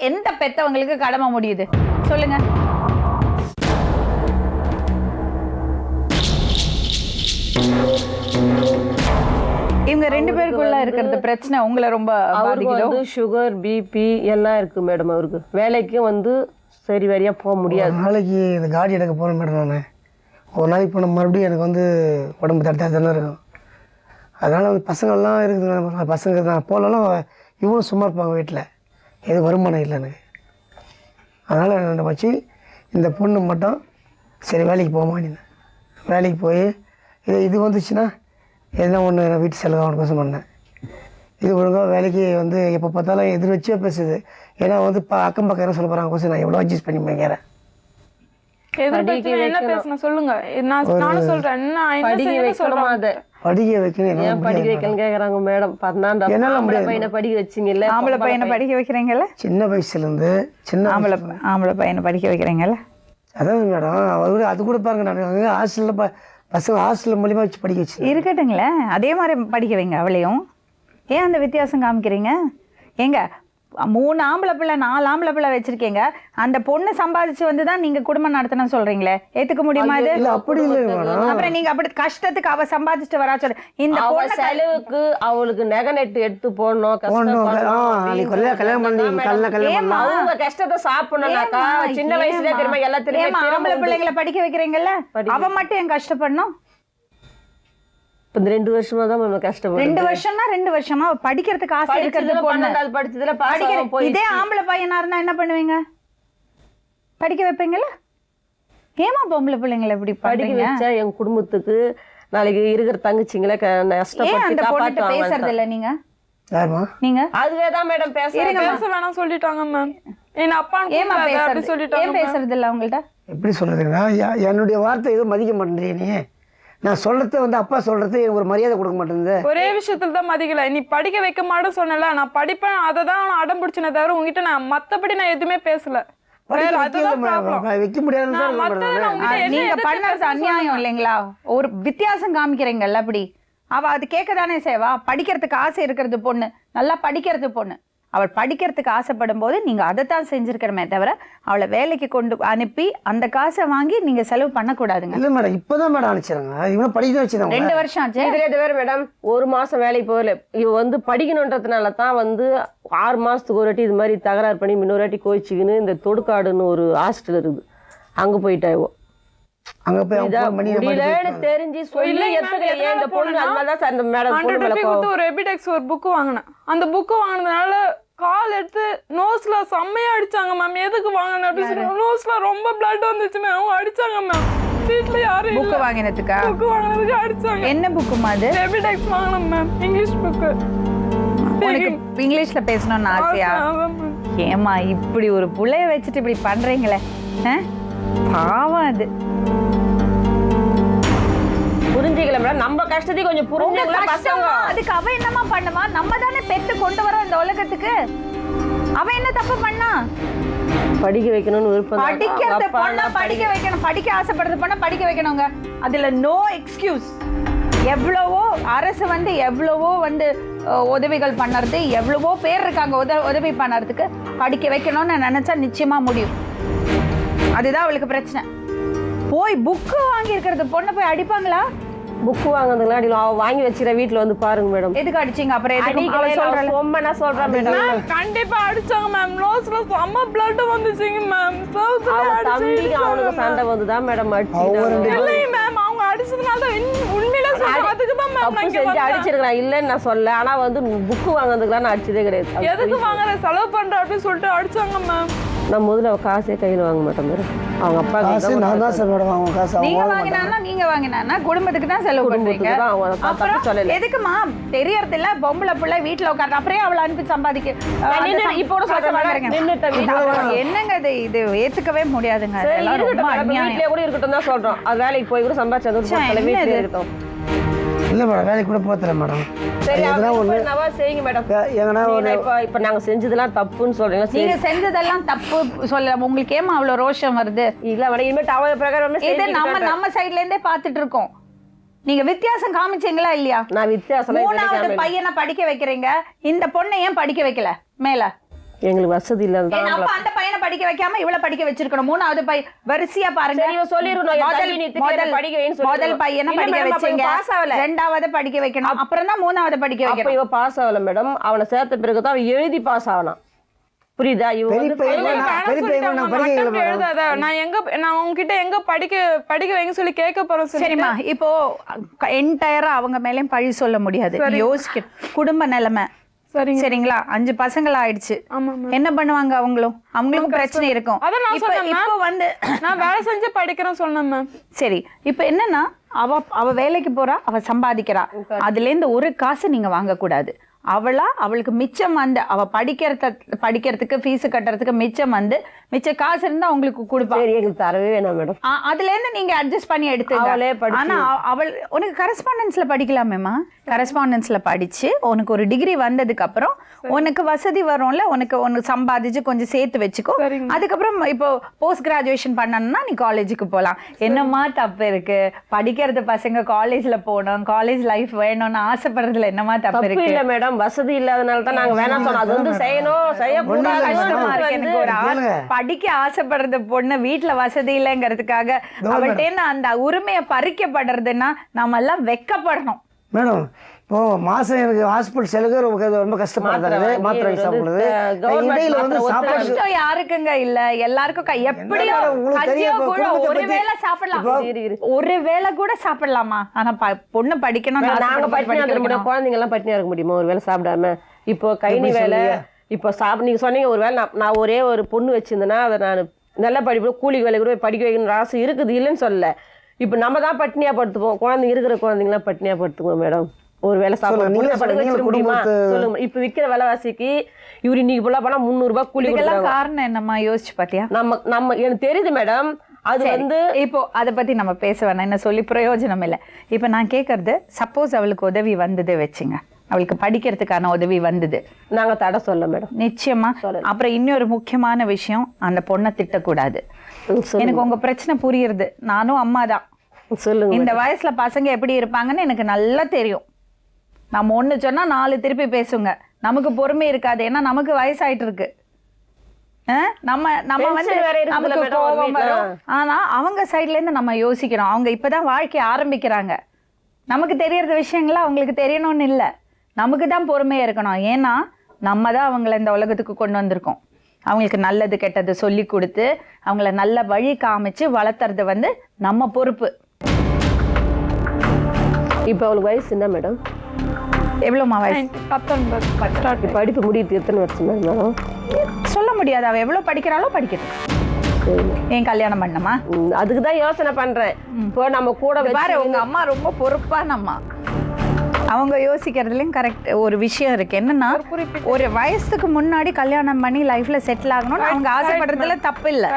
Speaker 3: எந்த பெத்தவங்களுக்கு கடமை முடியுது சொல்லுங்க? இவங்க 2 பேருக்குள்ள இருக்கிறது பிரச்சனை உங்களை ரொம்ப பாதிக்குது.
Speaker 5: சுகர் பிபி எல்லாம் இருக்கு மேடம். அவருக்கு வேலைக்கும் வந்து சரி வரியா போக முடியாது.
Speaker 6: நாளைக்கு இந்த காடி எடுக்க போகிறேன் மேடம். நான் ஒரு நாளைக்கு போன மறுபடியும் எனக்கு வந்து உடம்பு தட்டாதானே இருக்கும். அதனால் வந்து பசங்கள்லாம் இருக்குதுங்க. பசங்க நான் போகலாம், இவனும் சும்மா இருப்பாங்க வீட்டில், எது வருமானம் இல்லை எனக்கு. அதனால் என்ன வச்சு இந்த பொண்ணு மட்டும் சரி வேலைக்கு போக மாட்டேன். வேலைக்கு போய் இது வந்துச்சுன்னா எதுனா ஒன்று வீட்டு செலவு அவனுக்கோசம் பண்ணேன். இது ஒழுங்காக வேலைக்கு வந்து எப்போ பார்த்தாலும் எதிர் வச்சே பேசுது. ஏன்னா வந்து அக்கம் பக்கம் சொல்ல போகிறாங்க கோசம் நான் எவ்வளோ அட்ஜஸ்ட் பண்ணி வைக்கிறேன்.
Speaker 4: என்ன பேசுன சொல்லுங்க, நானும் சொல்றேன்.
Speaker 5: படிக்க வைக்கணும் படிக்க வைக்கணும் கேட்குறாங்க மேடம். 12
Speaker 6: என்னால் முடியாது.
Speaker 5: பையனை படிக்க வச்சிங்கல்ல,
Speaker 3: ஆம்பளை பையனை படிக்க வைக்கிறீங்கல்ல,
Speaker 6: சின்ன வயசுலேருந்து
Speaker 3: ஆம்பளை பையனை படிக்க வைக்கிறீங்கல்ல.
Speaker 6: அதாவது மேடம் அவரு அது கூட பாருங்க, நான் ஹாஸ்டலில் பசங்க ஹாஸ்டல் மூலியமாக வச்சு படிக்க வச்சு
Speaker 3: இருக்கட்டுங்களேன். அதே மாதிரி படிக்க வைங்க அவளையும். ஏன் அந்த வித்தியாசம் காமிக்கிறீங்க? ஏங்க 3 ஆம்பளை பிள்ளை 4 ஆம்பளை பிள்ளை வச்சிருக்கீங்க. அந்த பொண்ணு சம்பாதிச்சு வந்து தான் நீங்க குடும்பம் நடத்தணும் சொல்றீங்களே, ஏத்துக்க முடியுமா? இது
Speaker 6: அப்படி இல்லை மேடம்.
Speaker 3: அப்புறம் நீங்க அப்படி கஷ்டத்துக்கு அவ சம்பாதிச்சுட்டு வரா சொல்ல, இந்த
Speaker 5: செலவுக்கு அவளுக்கு நகை நெட்டு எடுத்து போடணும்.
Speaker 6: கல்யாணம் பண்ணி
Speaker 5: அவங்க கஷ்டத்தை சாப்பிடணும்னாக்கா சின்ன வயசுல திரும்ப எல்லாத்திலயும்
Speaker 3: ஆம்பளை பிள்ளைங்களை படிக்க வைக்கிறீங்கல்ல, அவ மட்டும் ஏன் கஷ்டப்படணும்?
Speaker 5: இப்ப இந்த 2 வருஷமா தான் நம்ம கஷ்டப்படும்.
Speaker 3: 2 வருஷம்னா 2 வருஷமா படிக்கிறதுக்கு ஆசை இருக்கிறது பொண்ணு.
Speaker 5: படிச்சதுல
Speaker 3: இதே ஆம்பளை பையனா இருந்தா என்ன பண்ணுவீங்க? படிக்க வைப்பீங்கல்ல? ஏமா பொம்பளை பிள்ளைங்களை இப்படி
Speaker 5: படிக்க வச்சா என் குடும்பத்துக்கு நாளைக்கு இருக்கிற தங்கச்சிங்களை
Speaker 3: கஷ்டப்பட்டு பேசுறது இல்ல நீங்க? நீங்க
Speaker 5: அதுவேதான் மேடம் பேச
Speaker 4: வேணாம் சொல்லிட்டாங்க மேம். என் அப்பா
Speaker 3: ஏமா பேசுறது இல்ல உங்கள்ட்ட?
Speaker 6: எப்படி சொல்றதுன்னா என்னுடைய வார்த்தை எதுவும் மதிக்க மாட்டேன். நீ நான் சொல்றது வந்து அப்பா சொல்றது ஒரு மரியாதை கொடுக்க மாட்டேங்குது.
Speaker 4: ஒரே விஷயத்துல தான் மதிக்கல. நீ படிக்க வைக்க மாட்டேன்னு சொன்னல, நான் படிப்பேன், அதை தான் நான் அடம் பிடிச்சனே தவிர உங்ககிட்ட நான் மத்தபடி நான் எதுவுமே பேசல.
Speaker 6: வைக்க முடியாது.
Speaker 3: நீங்க பண்ணது அநியாயம் இல்லைங்களா? ஒரு வித்தியாசம் காமிக்கிறீங்கல்ல. அப்படி அவ அது கேட்கதானே செய்வா. படிக்கிறதுக்கு ஆசை இருக்கிறது பொண்ணு, நல்லா படிக்கிறது பொண்ணு. அவள் படிக்கிறதுக்கு ஆசைப்படும் போது நீங்க அதைத்தான் செஞ்சிருக்கிறமே தவிர அவளை வேலைக்கு கொண்டு அனுப்பி அந்த காசை வாங்கி நீங்க செலவு பண்ணக்கூடாதுங்க.
Speaker 6: இல்ல மேடம், இப்பதான் மேடம் அனுப்பிச்சாங்க. இவனை படிக்க வச்சுதான்
Speaker 3: 2 வருஷம் ஆச்சு.
Speaker 5: இதுல வேற மேடம் 1 மாசம் வேலைக்கு போகல. இவ வந்து படிக்கணுன்றதுனால தான் வந்து 6 மாசத்துக்கு ஒரு வாட்டி இது மாதிரி தகராறு பண்ணி இன்னொரு வாட்டி கோயிச்சுக்குன்னு இந்த தொடுக்காடுன்னு ஒரு ஹாஸ்டல் இருக்குது, அங்க போயிட்டாவோ.
Speaker 6: அங்க போய்
Speaker 5: தெரிஞ்சு சொல்லி இந்த பொண்ணு அதனாலதான் சார் இந்த மேடம்
Speaker 4: ஒரு எபிடெக்ஸ் ஒரு புக் வாங்கினேன். அந்த புக்கு வாங்கினதுனால கால் எடுத்து நோஸ்ல செம்மையா அடிச்சாங்க மேம். எதுக்கு வாங்கினேன் அப்படின்னு சொல்லி நோஸ்ல ரொம்ப பிளட் வந்துச்சு மேம். அவங்க அடிச்சாங்க மேம். வீட்டுல யாரும்
Speaker 3: புக் வாங்கினதுக்கா?
Speaker 4: புக் வாங்கினதுக்கு அடிச்சாங்க.
Speaker 3: என்ன புக்குமா அது?
Speaker 4: எபிடெக்ஸ் வாங்கினேன் மேம், இங்கிலீஷ் புக்கு.
Speaker 3: உனக்கு இங்கிலீஷ்ல பேசணும்னு ஆசையா? ஏமா இப்படி ஒரு புள்ளைய வச்சுட்டு இப்படி பண்றீங்களே, பாவம். அது
Speaker 5: புரிஞ்சுக்கல மேடம், நம்ம கஷ்டத்தை கொஞ்சம் புரிஞ்சுக்கல.
Speaker 3: அதுக்கு அவ என்னமா பண்ணுவா? நம்ம தானே பெத்து கொண்டு வரோம் இந்த உலகத்துக்கு. அவ என்ன தப்பு பண்ணா?
Speaker 5: படிக்க வைக்கணும்னு விருப்பம்.
Speaker 3: படிக்கிறது பொண்ணா படிக்க வைக்கணும். படிக்க ஆசைப்படுறது பொண்ணா படிக்க வைக்கணுங்க. அதுல நோ எக்ஸ்கியூஸ். எவ்வளவோ அரசு வந்து எவ்வளவோ வந்து உதவிகள் பண்ணுறது, எவ்வளவோ பேர் இருக்காங்க உதவி பண்ணுறதுக்கு. படிக்க வைக்கணும்னு நினச்சா நிச்சயமாக முடியும். அதுதான் அவளுக்கு பிரச்சனை. போய் புக்கு வாங்கியிருக்கிறது பொண்ணை போய் அடிப்பாங்களா?
Speaker 5: புக்கு வாங்குறதுலாம் அடிக்கலாம். அவ வாங்கி வச்சுக்கிற வீட்டில் வந்து பாருங்க மேடம்.
Speaker 3: எதுக்கு அடிச்சிங்க? அப்புறம் எதுக்கு
Speaker 5: நான் சொல்கிறேன் மேடம்.
Speaker 4: கண்டிப்பா அடிச்சாங்க மேம். நோஸ்ல செம்ம பிளட் வந்துச்சுங்க மேம்.
Speaker 5: தம்பிக்கு அவனுக்கு சண்டை வந்துதான் மேடம் அடிச்சு.
Speaker 4: இல்லையே மேம், அவங்க அடிச்சதுனால தான் உண்மையில சொல்றேன். அதுக்கு தான் மேம்
Speaker 5: தப்பு செஞ்சு அடிச்சிருக்கிறேன் இல்லைன்னு நான் சொல்ல. ஆனா வந்து புக்கு வாங்குறதுக்குலாம் நான் அடிச்சதே கிடையாது.
Speaker 4: எதுக்கு வாங்குற, செலவு பண்ற அப்படின்னு சொல்லிட்டு அடிச்சாங்க மேம்.
Speaker 5: நான் முதல்ல காசே கையில் வாங்க மாட்டேன் மேடம். அவங்க அப்பா
Speaker 6: காசு நான் தான் சார் மேடம் அவங்க காசு
Speaker 3: நீங்க வாங்கினா குடும்பத்துக்கு தான் செலவு பண்றீங்க. அப்புறம் எதுக்குமா தெரியறது இல்ல? பொம்பளை பிள்ளை வீட்டுல உட்கார்ந்து அப்புறம் அவளை அனுப்பி சம்பாதிக்க
Speaker 5: இப்போ
Speaker 3: என்னங்க இது ஏத்துக்கவே முடியாதுங்க.
Speaker 5: வீட்லயே கூட இருக்கட்டும் தான் சொல்றோம். அது வேலைக்கு போய் கூட சம்பாதிச்சது வீட்டுல இருக்கட்டும்.
Speaker 6: இல்லை மேடம் வேலைக்கு கூட போகல மேடம்.
Speaker 5: சரி ஒண்ணு செய்யுங்க மேடம். இப்ப நாங்க செஞ்சதெல்லாம் தப்புன்னு சொல்றீங்க.
Speaker 3: நீங்க செஞ்சதெல்லாம் தப்பு சொல்ல உங்களுக்கு ஏமா அவ்வளவு ரோஷம் வருது?
Speaker 5: இல்ல மேடம், இனிமேல் அவள் பிரகாரம்
Speaker 3: இது நம்ம சைட்ல இருந்தே பாத்துட்டு இருக்கோம். நீங்க வித்தியாசம் காமிச்சீங்களா இல்லையா?
Speaker 5: நான் வித்தியாசம்
Speaker 3: 3வது பையனை படிக்க வைக்கிறீங்க, இந்த பொண்ணை ஏன் படிக்க வைக்கல? மேல
Speaker 5: எங்களுக்கு வசதி இல்லாத
Speaker 3: அப்ப அந்த பையனை படிக்க வைக்காம இவளை படிக்க வச்சிருக்கணும். 3வது பையன் வரிசையா பாருங்க. முதல் பையனை படிக்க வச்சீங்க, 2வது படிக்க வைக்கணும், அப்புறம் தான் 3வது படிக்க வைக்கணும்.
Speaker 5: இவ பாஸ் ஆகல மேடம். அவனை சேர்த்த பிறகுதான் அவன் எழுதி பாஸ் ஆகணும். புரியுதா?
Speaker 4: நான் உங்ககிட்ட எங்க படிக்க வைங்க சொல்லி கேட்க போறோம்.
Speaker 3: சரிம்மா, இப்போ என்டையரா அவங்க மேலயும் பழி சொல்ல முடியாது. யோசிக்க குடும்ப நிலைமை சரிங்களா? 5 பசங்கள் ஆயிடுச்சு. என்ன பண்ணுவாங்க? அவங்களுக்கும் பிரச்சனை இருக்கும்.
Speaker 4: இப்போ வந்து நான் வேலை செஞ்சு படிக்கிறேன் சொன்னேன் மேம்.
Speaker 3: சரி, இப்போ என்னன்னா அவ வேலைக்கு போறா, அவ சம்பாதிக்கிறா. அதுல இருந்து ஒரு காசு நீங்க வாங்க கூடாது. அவளுக்கு மிச்சம் வந்து அவ படிக்கிறதுக்கு ஃபீஸ் கட்டுறதுக்கு மிச்சம் வந்து மிச்ச காசு இருந்தா உங்களுக்கு கொடுப்பாங்க.
Speaker 5: எங்களுக்கு தரவே வேணாம் மேடம்.
Speaker 3: அதுல இருந்து நீங்க அட்ஜஸ்ட் பண்ணி எடுத்துங்க. ஆனா உனக்கு கரஸ்பாண்டன்ஸ்ல படிக்கலாமேமா. கரஸ்பாண்டன்ஸ்ல படிச்சு உனக்கு ஒரு டிகிரி வந்ததுக்கு அப்புறம் உனக்கு வசதி வரும்ல, உனக்கு சம்பாதிச்சு கொஞ்சம் சேர்த்து வச்சுக்கோ. அதுக்கப்புறம் இப்போ போஸ்ட் கிராஜுவேஷன் பண்ணணும்னா நீ காலேஜுக்கு போகலாம். என்னமா தப்பு இருக்கு? படிக்கிறது பசங்க காலேஜ்ல போகணும், காலேஜ் லைஃப் வேணும்னு ஆசைப்படுறதுல என்னமா தப்பு இருக்கு?
Speaker 5: இல்ல மேடம், வசதி இல்லாதனால தான் நாங்க வேணாம் சொன்னோம். அது வந்து செய்யணும்.
Speaker 3: படிக்க ஆசைப்படுறது பொண்ணு வீட்டுல வசதி இல்லைங்கிறதுக்காக அவள்கிட்ட அந்த உரிமையை பறிக்கப்படுறதுன்னா நம்ம எல்லாம் வெக்கப்படணும்
Speaker 6: மேடம். இப்போ மாசம் எனக்கு ஹாஸ்பிட்டல் செலவு ரொம்ப கஷ்டப்படுறது. மாத்திரை சாப்பிடுறது
Speaker 3: கஷ்டம் யாருக்குங்க இல்ல? எல்லாருக்கும் எப்படியும் ஒருவேளை சாப்பிடலாம், ஒருவேளை கூட சாப்பிடலாமா? ஆனா பொண்ணு படிக்கணும்.
Speaker 5: குழந்தைங்க எல்லாம் பட்டினியா இருக்க முடியுமா ஒரு வேலை சாப்பிடாம? இப்போ கைனி வேலை இப்போ நீங்க சொன்னீங்க ஒரு வேலை நான் ஒரே ஒரு பொண்ணு வச்சிருந்தேன்னா அதை நான் நல்லா படிப்பு கூலி வேலை கூட படிக்க வைக்கணும்னு ஆசை இருக்குது, இல்லைன்னு சொல்லல. இப்போ நம்ம தான் பட்டினியா படுத்துப்போம், குழந்தைங்க இருக்கிற குழந்தைங்களாம் பட்டினியா படுத்துக்குவோம் மேடம். ஒரு வேலை சாப்பிட முடியுமா சொல்லுங்க. இப்ப விக்கிற விலைவாசிக்கு இவரு இன்னைக்கு போல போனா 300 ரூபாய் கூலி.
Speaker 3: காரணம் என்னம்மா யோசிச்சு பாத்தியா?
Speaker 5: நம்ம எனக்கு தெரியுது மேடம். அது வந்து
Speaker 3: இப்போ அதை பத்தி நம்ம பேச வேணாம், என்ன சொல்லி பிரயோஜனம் இல்லை. இப்ப நான் கேட்கறது, சப்போஸ் அவளுக்கு உதவி வந்ததே வச்சுங்க, அவளுக்கு படிக்கிறதுக்கான உதவி வந்தது, நாங்க தடை சொல்ல மேடம். நிச்சயமா. அப்புறம் இன்னொரு முக்கியமான விஷயம், அந்த பொண்ணை திட்டக்கூடாது. எனக்கு உங்க பிரச்சனை புரியுறது. நானும் அம்மா தான். சொல்லுங்க. இந்த வயசுல பசங்க எப்படி இருப்பாங்கன்னு எனக்கு நல்லா தெரியும். நம்ம ஒண்ணு சொன்னா 4 திருப்பி பேசுங்க. நமக்கு பொறுமை இருக்காது, ஏன்னா நமக்கு வயசாயிட்டு இருக்கு. நம்ம வந்து நமக்கு கோபம் வரும். ஆனா அவங்க சைட்ல இருந்து நம்ம யோசிக்கிறோம். அவங்க இப்பதான் வாழ்க்கை ஆரம்பிக்கிறாங்க. நமக்கு தெரியற விஷயங்களா அவங்களுக்கு தெரியணும்னு இல்லை. நமக்கு தான் பொறுமையா இருக்கணும். ஏன்னா நம்ம தான் அவங்கள இந்த உலகத்துக்கு கொண்டு வந்திருக்கோம். அவங்களுக்கு நல்லது கெட்டது சொல்லி கொடுத்து அவங்கள நல்ல வழி காமிச்சு வளர்த்துறது வந்து நம்ம பொறுப்பு.
Speaker 5: இப்போ அவளுக்கு வயசு என்ன மேடம்?
Speaker 3: எவ்வளோமா வயசு?
Speaker 4: 19.
Speaker 5: படிப்பு முடியுது எத்தனை வருஷம் மேடம்?
Speaker 3: சொல்ல முடியாது. அவள் எவ்வளோ படிக்கிறாளோ படிக்கட்டும். ஏன் கல்யாணம் பண்ணமா?
Speaker 5: அதுக்கு தான் யோசனை பண்றேன். இப்போ நம்ம கூட
Speaker 3: பாரு, உங்க அம்மா ரொம்ப பொறுப்பான அம்மா. அவங்க யோசிக்கிறதுலையும் கரெக்ட் ஒரு விஷயம் இருக்கு. என்னன்னா, ஒரு வயசுக்கு முன்னாடி கல்யாணம் பண்ணி லைஃப்ல செட்டில் ஆகணும்னு அவங்க ஆசைப்படுறதுல தப்பு இல்லை.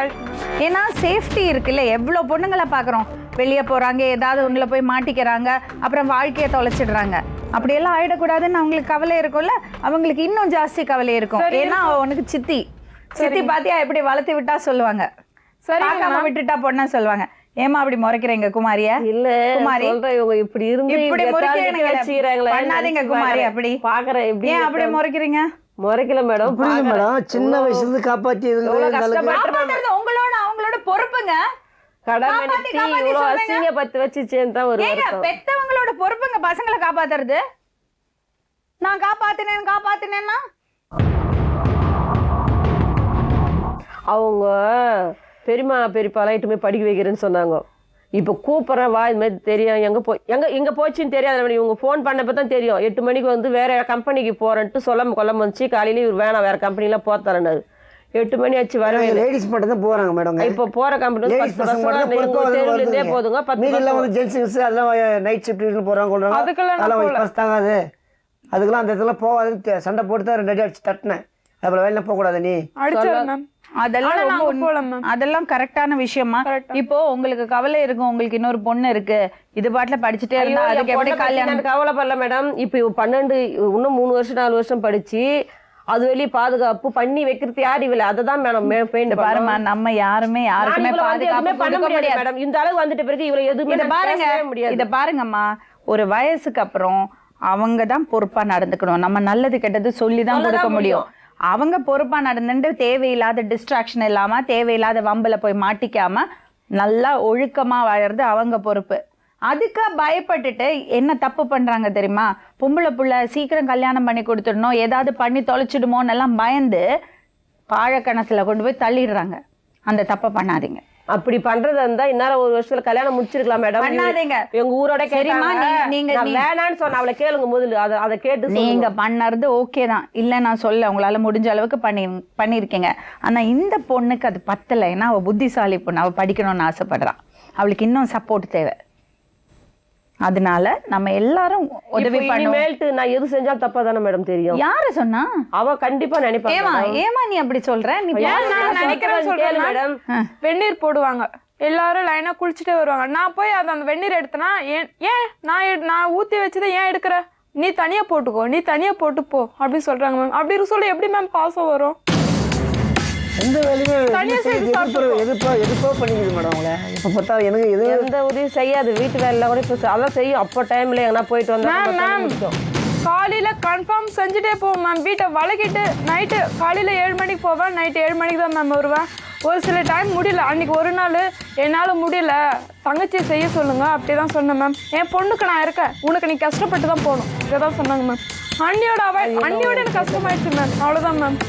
Speaker 3: ஏன்னா சேஃப்டி இருக்குல்ல. எவ்வளோ பொண்ணுங்களை பார்க்குறோம், வெளியே போறாங்க, ஏதாவது ஒண்ணுல போய் மாட்டிக்கிறாங்க, அப்புறம் வாழ்க்கையை தொலைச்சிடுறாங்க. அப்படியெல்லாம் ஆயிடக்கூடாதுன்னு அவங்களுக்கு கவலை இருக்கும்ல. அவங்களுக்கு இன்னும் ஜாஸ்தி கவலை இருக்கும். ஏன்னா அவனுக்கு சித்தி பாத்தியா எப்படி வளர்த்து விட்டா சொல்லுவாங்க, பார்க்காம விட்டுட்டா பொண்ணா சொல்லுவாங்க. ஏமா அப்படி முறைக்கிறீங்க குமாரிய?
Speaker 5: இல்ல
Speaker 3: குமாரி
Speaker 5: சொல்றேன், இவங்க இப்படி இருந்து
Speaker 3: இப்படி முறைக்கிறீங்களே, பண்ணாதீங்க குமாரி அப்படி.
Speaker 5: பாக்குறேன் எப்படி
Speaker 3: ஏன் அப்படி முறைக்கிறீங்க?
Speaker 5: முறைக்கல மேடம்.
Speaker 6: புரியுது மேடம், சின்ன வயசுல இருந்து காப்பாற்றி
Speaker 3: காப்பாத்துறது உங்களோட அவங்களோட பொறுப்புங்க.
Speaker 5: கடமை
Speaker 3: காப்பாத்தி
Speaker 5: இவ்வளவு
Speaker 3: சொல்றீங்க.
Speaker 5: அசிங்க பத்து வச்சு சேர்ந்தா ஒரு
Speaker 3: ஏங்க
Speaker 5: வருத்தம்.
Speaker 3: பெத்தவங்களோட பொறுப்புங்க பசங்களை காப்பாத்துறது. நான் காப்பாத்தினேன்னா
Speaker 5: அவங்க பெரியம்மா பெரியப்பாலாம் இட்டுமே படிக்க வைக்கிறேன்னு சொன்னாங்க. இப்போ கூப்பிட்றேன் வா, இது மாதிரி தெரியும் எங்கே போச்சுன்னு தெரியாது. இவங்க ஃபோன் பண்ணப்போ தான் தெரியும். 8 மணிக்கு வந்து வேற கம்பெனிக்கு போகிறேன்ட்டு கொல்லம் வந்துச்சு. காலையில இவர் வேணாம் வேற கம்பெனிலாம் போத்தரேன்னாரு. 8 மணி ஆச்சு வரவே இல்லை.
Speaker 6: லேடிஸ் மட்டும் தான் போகிறாங்க மேடம்.
Speaker 5: இப்போ போகிற கம்பெனி தெருவுலேருந்தே போதுங்க. 10
Speaker 6: மீதியெல்லாம் வந்து ஜென்ஸுங்க அதெல்லாம் நைட் ஷிஃப்ட் போகிறாங்க. அதெல்லாம் பஸ் தாங்காது. அதுக்கெல்லாம் அந்த இடத்துல போகாது. சண்டை போட்டு தான் 2 அடி அடிச்சு தட்டினேன். அப்புறம் வெளில போகக்கூடாது நீ.
Speaker 3: அதெல்லாம் கரெக்டான விஷயமா? இப்போ உங்களுக்கு கவலை இருக்கும், உங்களுக்கு இன்னொரு பொண்ணு இருக்கு, இது பாட்டுல படிச்சுட்டே இருந்தா அதுக்கு எப்படி கல்யாணம்?
Speaker 5: கவலைப்படல மேடம். இப்போ 12 இன்னும் 3 வருஷம் 4 வருஷம் படிச்சு அது வெளியே பாதுகாப்பு பண்ணி வைக்கிறது யாரும் இல்லை. அதுதான் மேடம்
Speaker 3: பாருமா, நம்ம யாருமே யாருக்குமே பாதுகாப்பு
Speaker 5: பண்ண முடியாது மேடம். இந்த அளவு வந்துட்ட பிறகு இவரை எதுவுமே
Speaker 3: பாருங்க
Speaker 5: முடியாது.
Speaker 3: இத பாருங்கம்மா, ஒரு வயசுக்கு அப்புறம் அவங்க தான் பொறுப்பா நடந்துக்கணும். நம்ம நல்லது கெட்டது சொல்லிதான் கொடுக்க முடியும். அவங்க பொறுப்பா நடந்துட்டு தேவையில்லாத டிஸ்ட்ராக்ஷன் இல்லாம தேவையில்லாத வம்புல போய் மாட்டிக்காம நல்லா ஒழுக்கமா வாழறது அவங்க பொறுப்பு. அதுக்கு பயப்பட்டுட்டு என்ன தப்பு பண்றாங்க தெரியுமா? பொம்பளை புள்ள சீக்கிரம் கல்யாணம் பண்ணி கொடுத்துடணும், ஏதாவது பண்ணி தொலைச்சிடுமோன்னு எல்லாம் பயந்து பாழக்கணத்துல கொண்டு போய் தள்ளிடுறாங்க. அந்த தப்பை பண்ணாதீங்க.
Speaker 5: அப்படி பண்றதா இருந்தா இன்னொரு 1 வருஷத்துல கல்யாணம் முடிச்சிருக்கலாம் மேடம்.
Speaker 3: பண்ணாதீங்க.
Speaker 5: எங்க ஊரோட
Speaker 3: சரிமா, நீங்க
Speaker 5: வேணான்னு சொன்ன அவளை கேளுங்க முதல்ல. அதை கேட்டு
Speaker 3: நீங்க பண்ணறது ஓகே தான், இல்ல நான் சொல்ல உங்களால முடிஞ்ச அளவுக்கு பண்ணிருக்கீங்க. ஆனா இந்த பொண்ணுக்கு அது பத்தல. ஏன்னா அவ புத்திசாலி பொண்ணு, அவ படிக்கணும்னு ஆசைப்படுறான். அவளுக்கு இன்னும் சப்போர்ட் தேவை. அதனால நம்ம எல்லாரும் உதவி பண்ணுவோம்.
Speaker 5: நான் எது செஞ்சாலும் தப்பா தானே மேடம் தெரியும்.
Speaker 3: யாரு சொன்னா?
Speaker 5: அவ கண்டிப்பா நினைப்பா.
Speaker 3: ஏமா நீ அப்படி சொல்ற? நீ
Speaker 4: மேடம் வெந்நீர் போடுவாங்க, எல்லாரும் லைனா குளிச்சுட்டே வருவாங்க. நான் போய் அந்த வெந்நீர் எடுத்தனா ஏன் நான் ஊத்தி வச்சதை ஏன் எடுக்கிற? நீ தனியா போட்டுக்கோ, நீ தனியா போட்டு போ அப்படின்னு சொல்றாங்க மேம். அப்படி சொல்ல எப்படி மேம் பாசம் வரும்?
Speaker 6: எந்த வேலையுமே எதிர்ப்பா பண்ணிக்குது மேடம். அவங்கள இப்போ பார்த்தா எனக்கு
Speaker 5: எந்த உதவியும் செய்யாது. வீட்டு வேலை கூட இப்போ அதான் செய்யும். அப்போ டைம்ல எங்கன்னா போயிட்டு வந்தா
Speaker 4: காலையில கன்ஃபார்ம் செஞ்சுட்டே போவோம் மேம். வீட்டை வளக்கிட்டு நைட்டு காலையில 7 மணிக்கு போவேன், நைட்டு 7 மணிக்கு தான் மேம் வருவேன். ஒரு சில டைம் முடியல. அன்னைக்கு ஒரு நாள் என்னால் முடியல, தங்கச்சியை செய்ய சொல்லுங்க அப்படிதான் சொன்னேன் மேம். என் பொண்ணுக்கு நான் இருக்கேன், உனக்கு நீ கஷ்டப்பட்டு தான் போகணும், இதை தான் சொன்னாங்க மேம். அண்ணியோட எனக்கு கஷ்டமாயிடுச்சு மேம். அவ்வளோதான் மேம்.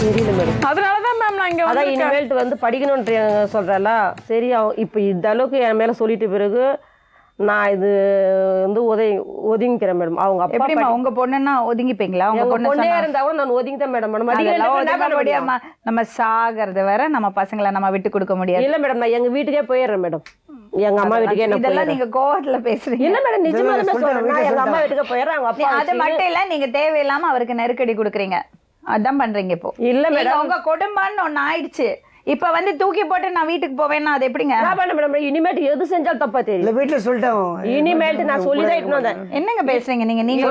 Speaker 5: தெரியல மேடம்.
Speaker 4: அதனாலதான் மேம் நான் இங்க
Speaker 5: அதான் இனிமேல்ட்டு வந்து படிக்கணும்ன்ற சொல்றல. சரி, இப்போ இந்த அளவுக்கு என் மேல சொல்லிட்ட பிறகு நான் இது வந்து ஒதுங்கிக்கிறேன் மேடம். அவங்க அப்பா
Speaker 3: உங்க பொண்ணுன்னா ஒதுங்கிப்பீங்களா? உங்க
Speaker 5: பொண்ணே இருந்தா கூட நான் ஒதுங்கிட்டேன் மேடம்.
Speaker 3: நம்ம சாகிறது வேற, நம்ம பசங்களை நம்ம விட்டு கொடுக்க முடியாது.
Speaker 5: இல்ல மேடம், நான் எங்க வீட்டுக்கே போயிடுறேன் மேடம். எங்க அம்மா வீட்டுக்கே.
Speaker 3: இதெல்லாம் நீங்க கோவத்துல பேசுறீங்க.
Speaker 5: இல்ல மேடம், நிஜமாலுமே சொல்றேன். நான் எங்க அம்மா வீட்டுக்கு போயிடுறேன். அவங்க அப்பா
Speaker 3: அது மட்டும் இல்ல, நீங்க தேவையில்லாம அவருக்கு நெருக்கடி கொடுக்குறீங்க. அதான் பண்றீங்க இப்போ.
Speaker 5: இல்ல மேடம்,
Speaker 3: உங்க குடும்பம்னு ஒண்ணு ஆயிடுச்சு. இப்ப வந்து தூக்கி போட்டு நான் வீட்டுக்கு போவேன்னா அது எப்படிங்க?
Speaker 5: நான் பண்ண மேடம். இனிமேட்டு எது செஞ்சாலும் தப்பா தெரியும்.
Speaker 6: வீட்டுல சொல்லிட்டேன்.
Speaker 5: இனிமேட்டு நான் சொல்லிதான் இட்டு வந்தேன்.
Speaker 3: என்னங்க பேசுறீங்க நீங்க?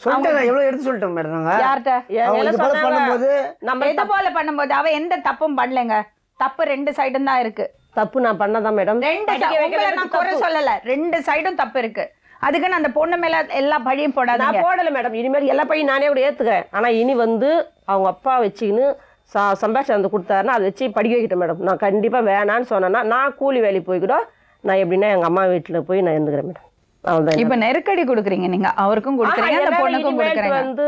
Speaker 6: சொல்லிட்டேன், எவ்வளவு எடுத்து சொல்லிட்டோம் மேடம். நாங்க
Speaker 3: யார்கிட்ட
Speaker 6: பண்ணும்போது
Speaker 3: நம்ம எது போல பண்ணும்போது அவ எந்த தப்பும் பண்ணலங்க. தப்பு 2 சைடும் தான் இருக்கு.
Speaker 5: தப்பு நான் பண்ணதான் மேடம்.
Speaker 3: 2 நான் குறை சொல்லல, 2 சைடும் தப்பு இருக்கு. அதுக்குன்னு அந்த பொண்ணு மேல எல்லா பழியும் போடாது.
Speaker 5: நான் போடல மேடம். இனிமேல் எல்லா பழியும் நானே கூட ஏத்துக்கிறேன். ஆனா இனி வந்து அவங்க அப்பா வச்சுக்கின்னு சம்பாஷம் வந்து கொடுத்தாருன்னா அதை வச்சு படிக்க வைக்கிட்டேன் மேடம். நான் கண்டிப்பா வேணான்னு சொன்னேன்னா நான் கூலி வேலைக்கு போய்க்கிட்டோம். நான் எப்படின்னா எங்க அம்மா வீட்டுல போய் நான் இருந்துக்கிறேன் மேடம்.
Speaker 3: இப்ப நெருக்கடி கொடுக்குறீங்க நீங்க, அவருக்கும் கொடுக்குறீங்க, அந்த பொண்ணுக்கும் கொடுக்குறீங்க.
Speaker 5: வந்து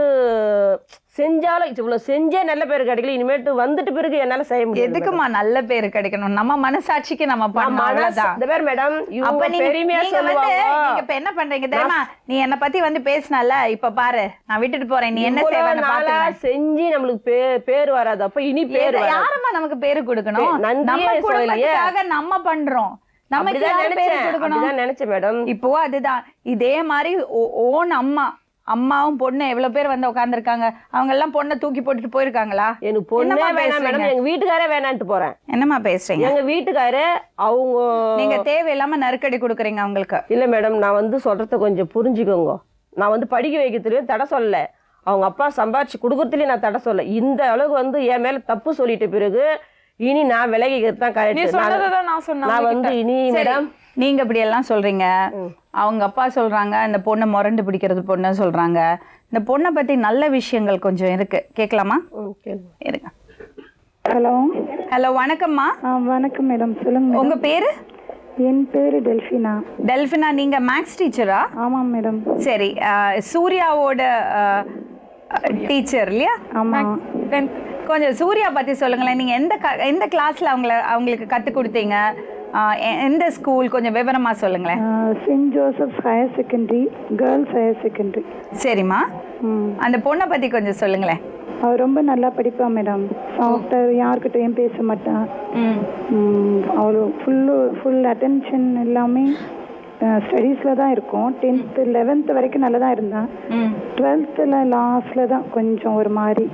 Speaker 5: செஞ்சாலும் இவ்வளவு செஞ்சே நல்ல பேர் கிடைக்கல. இனிமேட்டு வந்துட்டு பிறகு என்னால செய்ய முடியாது.
Speaker 3: எதுக்குமா நல்ல பேர் கிடைக்கணும்? நம்ம மனசாட்சிக்கு நம்ம பண்ணலாம்.
Speaker 5: இந்த பேர் மேடம்,
Speaker 3: அப்ப நீங்க இப்ப என்ன பண்றீங்க தெரியுமா? நீ என்ன பத்தி வந்து பேசினல, இப்ப பாரு நான் விட்டுட்டு போறேன், நீ என்ன செய்வ
Speaker 5: செஞ்சு நம்மளுக்கு பேர் வராது. அப்ப இனி பேர்
Speaker 3: யாருமா நமக்கு பேரு கொடுக்கணும்? நம்ம பண்றோம். இப்போ அதுதான் இதே மாதிரி ஓன் அம்மாவும் பொண்ணு எவ்வளவு பேர் வந்து உட்கார்ந்துருக்காங்க. அவங்க எல்லாம் பொண்ணை தூக்கி போட்டுட்டு போயிருக்காங்களா?
Speaker 5: எனக்கு பொண்ணே வேணாம் மேடம், எங்க வீட்டுக்காரே வேணான்ட்டு போறேன்.
Speaker 3: என்னமா பேசுறீங்க?
Speaker 5: எங்க வீட்டுக்காரே அவங்க
Speaker 3: நீங்க தேவையில்லாம நெருக்கடி கொடுக்குறீங்க அவங்களுக்கு.
Speaker 5: இல்ல மேடம், நான் வந்து சொல்றத கொஞ்சம் புரிஞ்சுக்கோங்க. நான் வந்து படிக்க வைக்கிறதுலயும் தடை சொல்லல, அவங்க அப்பா சம்பாரிச்சு கொடுக்கறதுலயும் நான் தடை சொல்லல. இந்த அளவுக்கு வந்து என் மேல தப்பு சொல்லிட்ட பிறகு இனி நான் விலகிக்கிறது தான்
Speaker 4: நீ
Speaker 5: கரெக்ட்.
Speaker 4: சொன்னதை தான் நான் சொன்னேன்
Speaker 5: நான் வந்து இனி மேடம்
Speaker 3: நீங்க இப்படி எல்லாம் சொல்றீங்க. அவங்க அப்பா சொல்றாங்க இந்த பொண்ணு முரண்டு பிடிக்கிறது பொண்ணு சொல்றாங்க. இந்த பொண்ணை பத்தி நல்ல விஷயங்கள் கொஞ்சம் இருக்கு, கேட்கலாமா? இருங்க.
Speaker 7: ஹலோ.
Speaker 3: ஹலோ, வணக்கம்மா.
Speaker 7: வணக்கம் மேடம், சொல்லுங்க.
Speaker 3: உங்க பேரு?
Speaker 7: என் பேரு டெல்ஃபினா.
Speaker 3: டெல்ஃபினா, நீங்க மேக்ஸ் டீச்சரா?
Speaker 7: ஆமாம் மேடம்.
Speaker 3: சரி, சூர்யாவோட டீச்சர் இல்லையா?
Speaker 7: ஆமாம்.
Speaker 3: கொஞ்சம் சூர்யா பத்தி சொல்லுங்களேன். நீங்க எந்த கிளாஸ்ல அவங்களுக்கு கத்து கொடுத்தீங்க? எந்த ஸ்கூல், கொஞ்சம் விவரமா சொல்லுங்களேன்.
Speaker 7: Saint Joseph's higher secondary, girls higher secondary.
Speaker 3: சரிம்மா, அந்த பொண்ணை பத்தி கொஞ்சம் சொல்லுங்களேன்.
Speaker 7: அவள் ரொம்ப நல்லா படிப்பா மேடம். சாஃப்ட்வேர், யார்கிட்டையும் பேச மாட்டான். அவள் ஃபுல் அட்டென்ஷன் எல்லாமே ஸ்டடீஸில் தான் இருக்கும். 10th 11th வரைக்கும் நல்லா தான் இருந்தான். 12th லாஸ்டில் தான் கொஞ்சம் ஒரு மாதிரி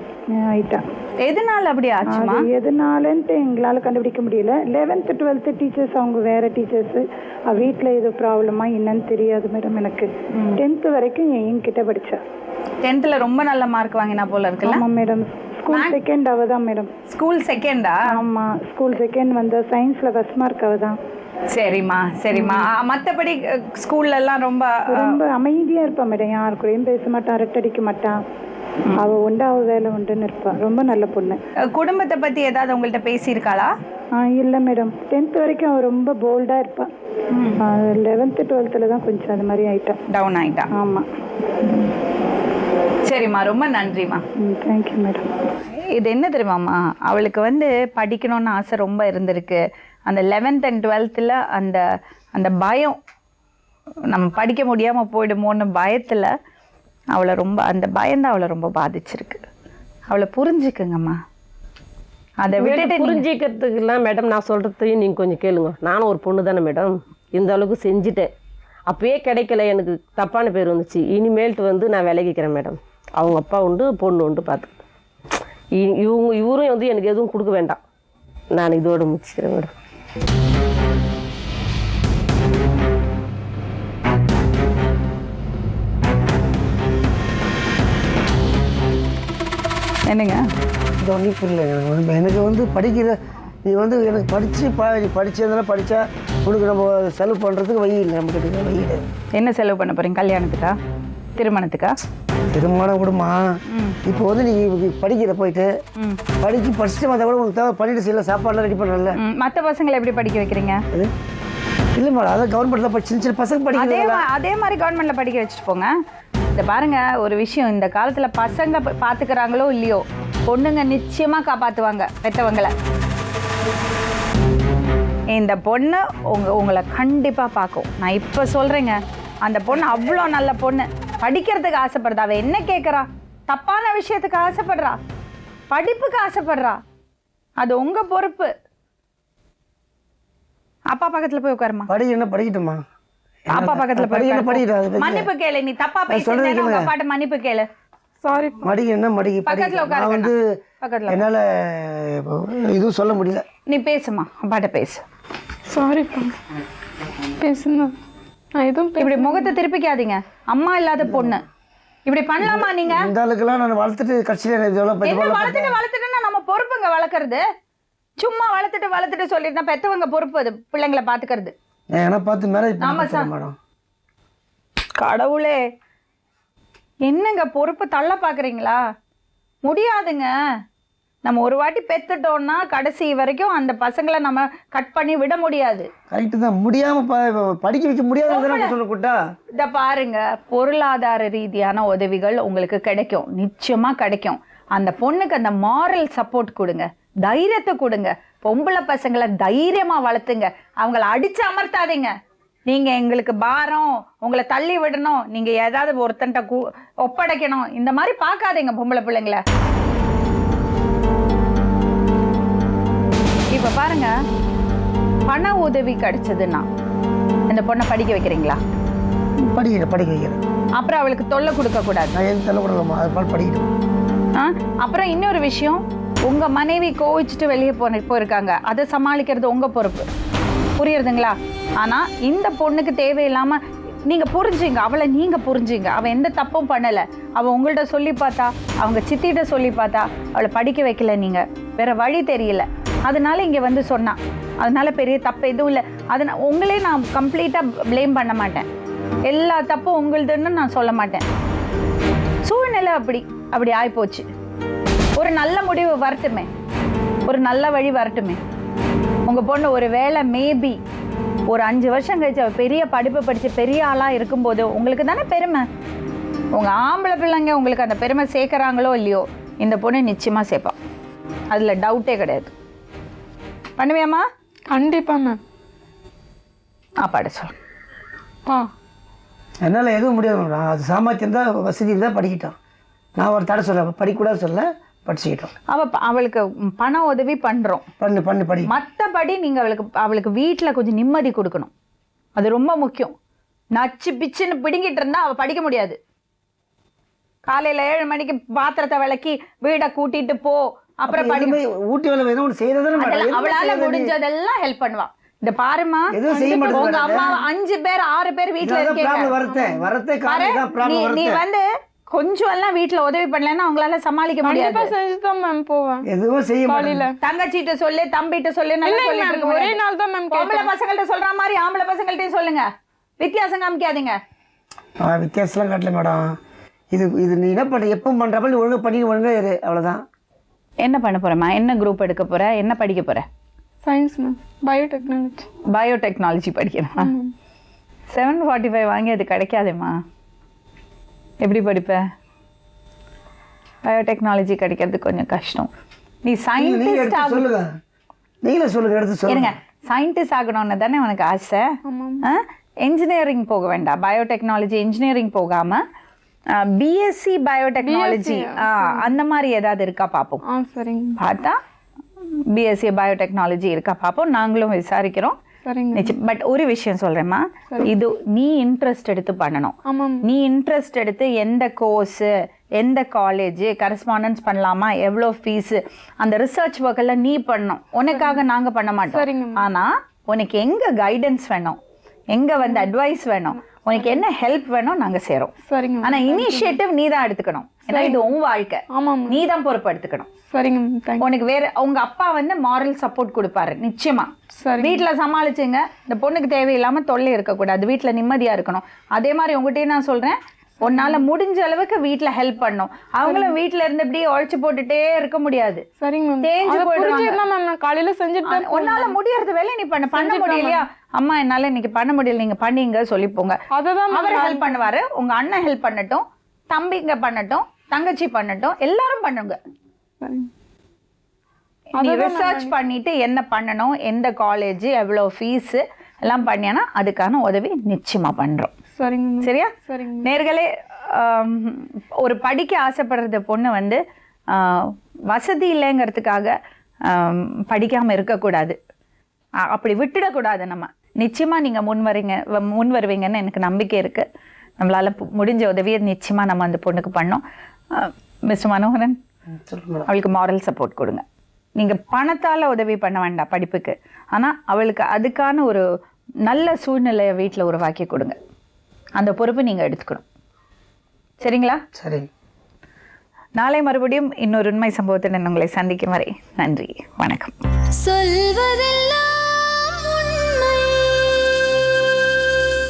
Speaker 7: ஆயிட்டான்.
Speaker 3: எதனால அப்படி ஆச்சுமா?
Speaker 7: அது எதனாலன்ட்டு எங்களால் கண்டுபிடிக்க முடியல. 11th 12th டீச்சர்ஸ் அவங்க வேற டீச்சர்ஸு. வீட்டில் எது ப்ராப்ளமா என்னன்னு தெரியாது மேடம் எனக்கு. 10th வரைக்கும் என்கிட்ட படித்தா.
Speaker 3: 10th ரொம்ப நல்ல மார்க் வாங்கினா போல இருக்குல்ல?
Speaker 7: ஆமாம் மேடம். ஸ்கூல் செகண்ட் அவ தான் மேடம்.
Speaker 3: ஸ்கூல் செகண்டா?
Speaker 7: ஆமாம், ஸ்கூல் செகண்ட் வந்த. சயின்ஸில் ஃபர்ஸ்ட் மார்க் அவ தான்.
Speaker 3: சரிம்மா சரிம்மா. மற்றபடி ஸ்கூல்ல எல்லாம் ரொம்ப
Speaker 7: அமைதியாக இருப்பான் மேடம். யாரு கூடயும் பேச மாட்டான், அரட்டடிக்க மாட்டான். அவ உண்டு, அவ வேலை உண்டுன்னு இருப்பான். ரொம்ப நல்ல பொண்ணு.
Speaker 3: குடும்பத்தை பத்தி ஏதாவது உங்கள்கிட்ட பேசியிருக்காளா?
Speaker 7: இல்லை மேடம். 10th வரைக்கும் அவ ரொம்ப போல்டாக இருப்பான். 11th 12th தான் கொஞ்சம் அது மாதிரி ஆயிட்டான்,
Speaker 3: டவுன் ஆயிட்டா.
Speaker 7: ஆமாம்.
Speaker 3: சரிம்மா, ரொம்ப நன்றிம்மா.
Speaker 7: Thank you madam.
Speaker 3: இது என்ன தெரியுமாம்மா, அவளுக்கு வந்து படிக்கணும்னு ஆசை ரொம்ப இருந்திருக்கு. அந்த 11th and 12th அந்த பயம், நம்ம படிக்க முடியாமல் போயிடுமோன்னு பயத்தில் அவளை ரொம்ப, அந்த பயம்தான் அவளை ரொம்ப பாதிச்சிருக்கு. அவளை புரிஞ்சுக்குங்கம்மா. அதை விட்டுட்டு
Speaker 5: புரிஞ்சிக்கிறதுக்குலாம் மேடம் நான் சொல்கிறதையும் நீங்கள் கொஞ்சம் கேளுங்க. நானும் ஒரு பொண்ணு தானே மேடம், இந்த அளவுக்கு செஞ்சுட்டேன். அப்போயே கிடைக்கல, எனக்கு தப்பான பேர் வந்துச்சு. இனிமேல்ட்டு வந்து நான் விலகிக்கிறேன் மேடம். அவங்க அப்பா உண்டு, பொண்ணு உண்டு பார்த்து. இவரும் வந்து எனக்கு எதுவும் கொடுக்க வேண்டாம். நான் இதோடு முடிச்சுக்கிறேன் மேடம்.
Speaker 3: என்னங்க
Speaker 6: இது ஒன்றும் புரியல எனக்கு வந்து படிக்கிற நீ வந்து எனக்கு படித்ததெல்லாம் படித்தா உனக்கு நம்ம செலவு பண்ணுறதுக்கு வழி இல்லை. நம்ம கிட்ட வழி இல்லை.
Speaker 3: என்ன செலவு பண்ண போகிறீங்க? கல்யாணத்துக்கா, திருமணத்துக்கா?
Speaker 6: திருமணம் கூடமா. இப்போ வந்து நீ படிக்கிற போயிட்டு படிச்சுட்டு மற்ற கூட உனக்கு தேவை பண்ணிட்டு செய்யல, சாப்பாடுலாம் ரெடி பண்ணல.
Speaker 3: மற்ற பசங்களை எப்படி படிக்க வைக்கிறீங்க?
Speaker 6: இல்லை மேடம், அதான் கவர்மெண்ட்டில் சின்ன சின்ன பசங்க படிக்க
Speaker 3: அதே மாதிரி கவர்மெண்ட்டில் படிக்க வச்சுட்டு போங்க. இந்த பாருங்க, ஒரு விஷயம், இந்த காலத்தில் பசங்க பார்த்துக்கிறாங்களோ இல்லையோ, பொண்ணுங்க நிச்சயமாக காப்பாற்றுவாங்க பெற்றவங்களை. இந்த பொண்ணு உங்களை கண்டிப்பாக பார்க்கும். நான் இப்போ சொல்கிறேங்க, அந்த பொண்ணு அவ்வளோ நல்ல பொண்ணு. படிக்கிறதுக்கு ஆசைப்படுறா. அவள் என்ன கேட்குறா? தப்பான விஷயத்துக்கு ஆசைப்படுறா, படிப்புக்கு ஆசைப்படுறா. அது உங்கள் பொறுப்பு. அப்பா பக்கத்தில் போய் உட்காருமா.
Speaker 6: படிக்கட்டுமா?
Speaker 3: அப்பா பக்கத்துல
Speaker 6: படிக்கிட்டு
Speaker 3: மன்னிப்பு கேளு. நீ தப்பா பேசுறேன்னு உங்க அப்பாட்ட மன்னிப்பு கேளு.
Speaker 4: சாரி.
Speaker 3: பக்கத்துல உட்காரு.
Speaker 6: நான் வந்து
Speaker 3: பக்கத்துல
Speaker 6: என்னால இதுவும் சொல்ல முடியல.
Speaker 3: நீ பேசுமா, அப்பாட்ட பேசு.
Speaker 4: சாரி பேசுங்க. நான் எதுவும்
Speaker 3: இப்படி முகத்தை திருப்பிக்காதீங்க. அம்மா இல்லாத பொண்ணு இப்படி பண்ணலாமா நீங்க?
Speaker 6: இந்த ஆளுக்கெல்லாம் நான் வளர்த்துட்டு கட்சியில்
Speaker 3: வளர்த்துட்டுன்னா நம்ம பொறுப்புங்க வளர்க்கறது. சும்மா வளர்த்துட்டு சொல்லிட்டு பெத்தவங்க பொறுப்பு அது பிள்ளைங்களை பாத்துக்கிறது.
Speaker 6: ஏன்னா பார்த்து மேரேஜ் மேடம்.
Speaker 3: கடவுளே, என்னங்க பொறுப்பு தள்ள பாக்குறீங்களா? முடியாதுங்க. நம்ம ஒரு வாட்டி பெத்துட்டோம்னா கடைசி வரைக்கும் அந்த பசங்களை நம்ம கட் பண்ணி விட முடியாது.
Speaker 6: கரெக்டு தான். முடியாம படிக்க வைக்க முடியாது சொல்லக்கூட்டா.
Speaker 3: இத பாருங்க, பொருளாதார ரீதியான உதவிகள் உங்களுக்கு கிடைக்கும், நிச்சயமா கிடைக்கும். அந்த பொண்ணுக்கு அந்த மாரல் சப்போர்ட் கொடுங்க, தைரியத்தை கொடுங்க. பொம்பளை பசங்களை தைரியமா வளர்த்துங்க. அவங்கள அடிச்சு அமர்த்தாதீங்க. நீங்க எங்களுக்கு பாரம், உங்களை தள்ளி விடணும், நீங்க ஏதாவது ஒருத்தன்ட்ட ஒப்படைக்கணும், இந்த மாதிரி பார்க்காதீங்க பொம்பளை பிள்ளைங்களை. இப்ப பாருங்க, பண உதவி கிடைச்சதுன்னா இந்த பொண்ணை படிக்க வைக்கிறீங்களா?
Speaker 6: படிக்க வைக்கிறேன்.
Speaker 3: அப்புறம் அவளுக்கு தொல்லை கொடுக்க கூடாது.
Speaker 6: நான் எதுவும் தொல்லை கொடுக்கலாமா? அது படிக்கணும்.
Speaker 3: அப்புறம் இன்னொரு விஷயம், உங்க மனைவி கோவிச்சுட்டு வெளியே போயிருக்காங்க, அதை சமாளிக்கிறது உங்க பொறுப்பு. புரியுறதுங்களா? ஆனா இந்த பொண்ணுக்கு தேவையில்லாம நீங்க புரிஞ்சுங்க, அவளை நீங்க புரிஞ்சுங்க. அவ எந்த தப்பும் பண்ணல. அவ உங்கள்ட்ட சொல்லி பார்த்தா, அவங்க சித்திட்ட சொல்லி பார்த்தா, அவளை படிக்க வைக்கல. நீங்க வேற வழி தெரியல, அதனால இங்கே வந்து சொன்னா. அதனால பெரிய தப்பு எதுவும் இல்லை. உங்களே நான் கம்ப்ளீட்டாக ப்ளேம் பண்ண மாட்டேன். எல்லா தப்பும் உங்களுதுன்னு நான் சொல்ல மாட்டேன். சூழ்நிலை அப்படி ஆகிப்போச்சு. ஒரு நல்ல முடிவு வரட்டுமே, ஒரு நல்ல வழி வரட்டுமே. உங்கள் பொண்ணு ஒரு வேளை மேபி ஒரு 5 வருஷம் கழிச்சு பெரிய படிப்பு படித்து பெரிய ஆளாக இருக்கும்போது உங்களுக்கு தானே பெருமை. உங்கள் ஆம்பளை பிள்ளைங்க உங்களுக்கு அந்த பெருமை சேர்க்குறாங்களோ இல்லையோ, இந்த பொண்ணு நிச்சயமாக சேர்ப்பான். அதில் டவுட்டே கிடையாது. பண்ணுவியாம்மா?
Speaker 4: கண்டிப்பாக மேம்.
Speaker 3: பாட சொல்.
Speaker 6: என்னால் எதுவும் முடியாது மேடம். அது சாமர்த்தியம் தான், வசதி தான் படிக்கிட்டான். நான் ஒரு தடை சொல்ல படிக்கூடாது சொல்ல, படிச்சுக்கிட்டோம்.
Speaker 3: அவளுக்கு பண உதவி பண்ணுறோம்,
Speaker 6: படி.
Speaker 3: மற்றபடி நீங்கள் அவளுக்கு வீட்டில் கொஞ்சம் நிம்மதி கொடுக்கணும். அது ரொம்ப முக்கியம். நச்சு பிச்சுன்னு பிடுங்கிட்டு இருந்தால் அவள் படிக்க முடியாது. காலையில் 7 மணிக்கு பாத்திரத்தை விளக்கி வீடை கூட்டிட்டு போ, அப்புறம்
Speaker 6: ஊட்டி வேலை எதுவும் செய்யறதுன்னு
Speaker 3: அவளால முடிஞ்சதெல்லாம் ஹெல்ப் பண்ணுவா. இந்த பாருமா, உங்க அம்மா 5 பேர் 6 பேர் வீட்டுல இருக்கீங்க. நீ வந்து கொஞ்சம் எல்லாம் வீட்டுல உதவி பண்ணலன்னா அவங்களால சமாளிக்க முடியாது.
Speaker 4: செஞ்சுதான் மேம் போவேன்.
Speaker 6: எதுவும் செய்ய முடியல.
Speaker 3: தங்கச்சிட்ட சொல்லு, தம்பிட்ட சொல்லு.
Speaker 4: ஒரே நாள் தான் மேம்.
Speaker 3: ஆம்பளை பசங்கள்ட்ட சொல்ற மாதிரி ஆம்பளை பசங்கள்ட்டையும் சொல்லுங்க. வித்தியாசம் காமிக்காதீங்க.
Speaker 6: வித்தியாசம்லாம் காட்டல மேடம். இது நீ என்ன பண்ற, எப்போ பண்றப்ப நீ ஒழுங்கா பண்ணி ஒழுங்கா இரு, அவ்வளவுதான்.
Speaker 3: என்ன பண்ண போறேம்மா? என்ன குரூப் எடுக்க போற? என்ன படிக்க போற?
Speaker 4: Science ma'am. பயோடெக்னாலஜி.
Speaker 3: பயோடெக்னாலஜி படிக்கணும். 745 வாங்கி அது கிடைக்காதேம்மா. எப்படி படிப்ப? பயோடெக்னாலஜி கிடைக்கிறது கொஞ்சம் கஷ்டம். நீ சயின்டிஸ்ட்
Speaker 6: சொல்லுங்க. நீங்களே சொல்லுங்க, எடுத்து சொல்லுங்க.
Speaker 3: சயின்டிஸ்ட் ஆகணும்னு தானே உனக்கு ஆசை? இன்ஜினியரிங் போக வேண்டாம். பயோடெக்னாலஜி இன்ஜினியரிங் போகாம பிஎஸ்சி பயோடெக்னாலஜி அந்த மாதிரி ஏதாவது இருக்கா பார்ப்போம்.
Speaker 4: சரிங்க.
Speaker 3: பார்த்தா பிஎஸ்சி பயோடெக்னாலஜி இருக்கா பார்ப்போம். நாங்களும் விசாரிக்கிறோம். பட் ஒரு விஷயம் சொல்றேம்மா, இது நீ இன்ட்ரெஸ்ட் எடுத்து பண்ணணும். நீ இன்ட்ரெஸ்ட் எடுத்து எந்த கோர்ஸ், எந்த காலேஜ், கரஸ்பாண்டன்ஸ் பண்ணலாமா, எவ்வளோ ஃபீஸ், அந்த ரிசர்ச் ஒர்க் எல்லாம் நீ பண்ணணும். உனக்காக நாங்கள் பண்ண மாட்டோம். ஆனால் உனக்கு எங்கே கைடன்ஸ் வேணும், எங்கே வந்து அட்வைஸ் வேணும், உனக்கு என்ன ஹெல்ப் வேணும், நாங்கள் சேரோம்.
Speaker 4: சரிங்க.
Speaker 3: ஆனால் இனிஷியேட்டிவ் நீ தான் எடுத்துக்கணும். ஏன்னா இது உன் வாழ்க்கை, நீ தான் பொறுப்பு எடுத்துக்கணும்.
Speaker 4: சரிங்க.
Speaker 3: உனக்கு வேற உங்க அப்பா வந்து மாரல் சப்போர்ட் கொடுப்பாரு நிச்சயமா. வீட்டுல சமாளிச்சுங்க. இந்த பொண்ணுக்கு தேவையில்லாம தொல்லை இருக்கக்கூடாது, வீட்டுல நிம்மதியா இருக்கணும். அதே மாதிரி உங்ககிட்டயும் நான் சொல்றேன், உன்னால முடிஞ்ச அளவுக்கு வீட்டுல ஹெல்ப் பண்ணும். அவங்களும் வீட்டுல இருந்து இப்படி ஒழிச்சு போட்டுட்டே இருக்க முடியாது. தேஞ்சு போயிடுவாங்க.
Speaker 4: காலையில செஞ்சுட்டு
Speaker 3: உன்னால முடியறது வேலை நீ பண்ண முடியலையா? அம்மா என்னால இன்னைக்கு பண்ண முடியல, நீங்க பண்ணீங்க சொல்லி போங்க. அவர் ஹெல்ப் பண்ணுவாரு. உங்க அண்ணன் ஹெல்ப் பண்ணட்டும், தம்பிங்க பண்ணட்டும், தங்கச்சி பண்ணட்டும், எல்லாரும் பண்ணுங்க. நீ ரிசர்ச் பண்ணிட்டு என்ன பண்ணணும், எந்த காலேஜ், எவ்வளோ ஃபீஸ் எல்லாம் பண்ணியானா அதுக்கான உதவி நிச்சயமா பண்றோம். சரியா? நேர்களே, ஒரு படிக்க ஆசைப்படுறது பொண்ணு வந்து வசதி இல்லைங்கிறதுக்காக படிக்காம இருக்கக்கூடாது, அப்படி விட்டுடக்கூடாது. நம்ம நிச்சயமா நீங்க முன் வருவீங்கன்னு எனக்கு நம்பிக்கை இருக்கு. நம்மளால முடிஞ்ச உதவியை நிச்சயமா நம்ம அந்த பொண்ணுக்கு பண்ணோம். மிஸ்டர் மனோகரன், அவளுக்கு மாரல் சப்போர்ட் கொடுங்க. நீங்க பணத்தால உதவி பண்ண வேண்டாம் படிப்புக்கு, ஆனா அவளுக்கு அதுக்கான ஒரு நல்ல சூழ்நிலையை வீட்டில் உருவாக்கி கொடுங்க. அந்த பொறுப்பு நீங்க எடுத்துக்கணும். சரிங்களா?
Speaker 6: சரி.
Speaker 3: நாளை மறுபடியும் இன்னொரு உண்மை சம்பவத்துடன் உங்களை சந்திக்கும் வரை நன்றி, வணக்கம்.
Speaker 1: சொல்வதெல்லாம்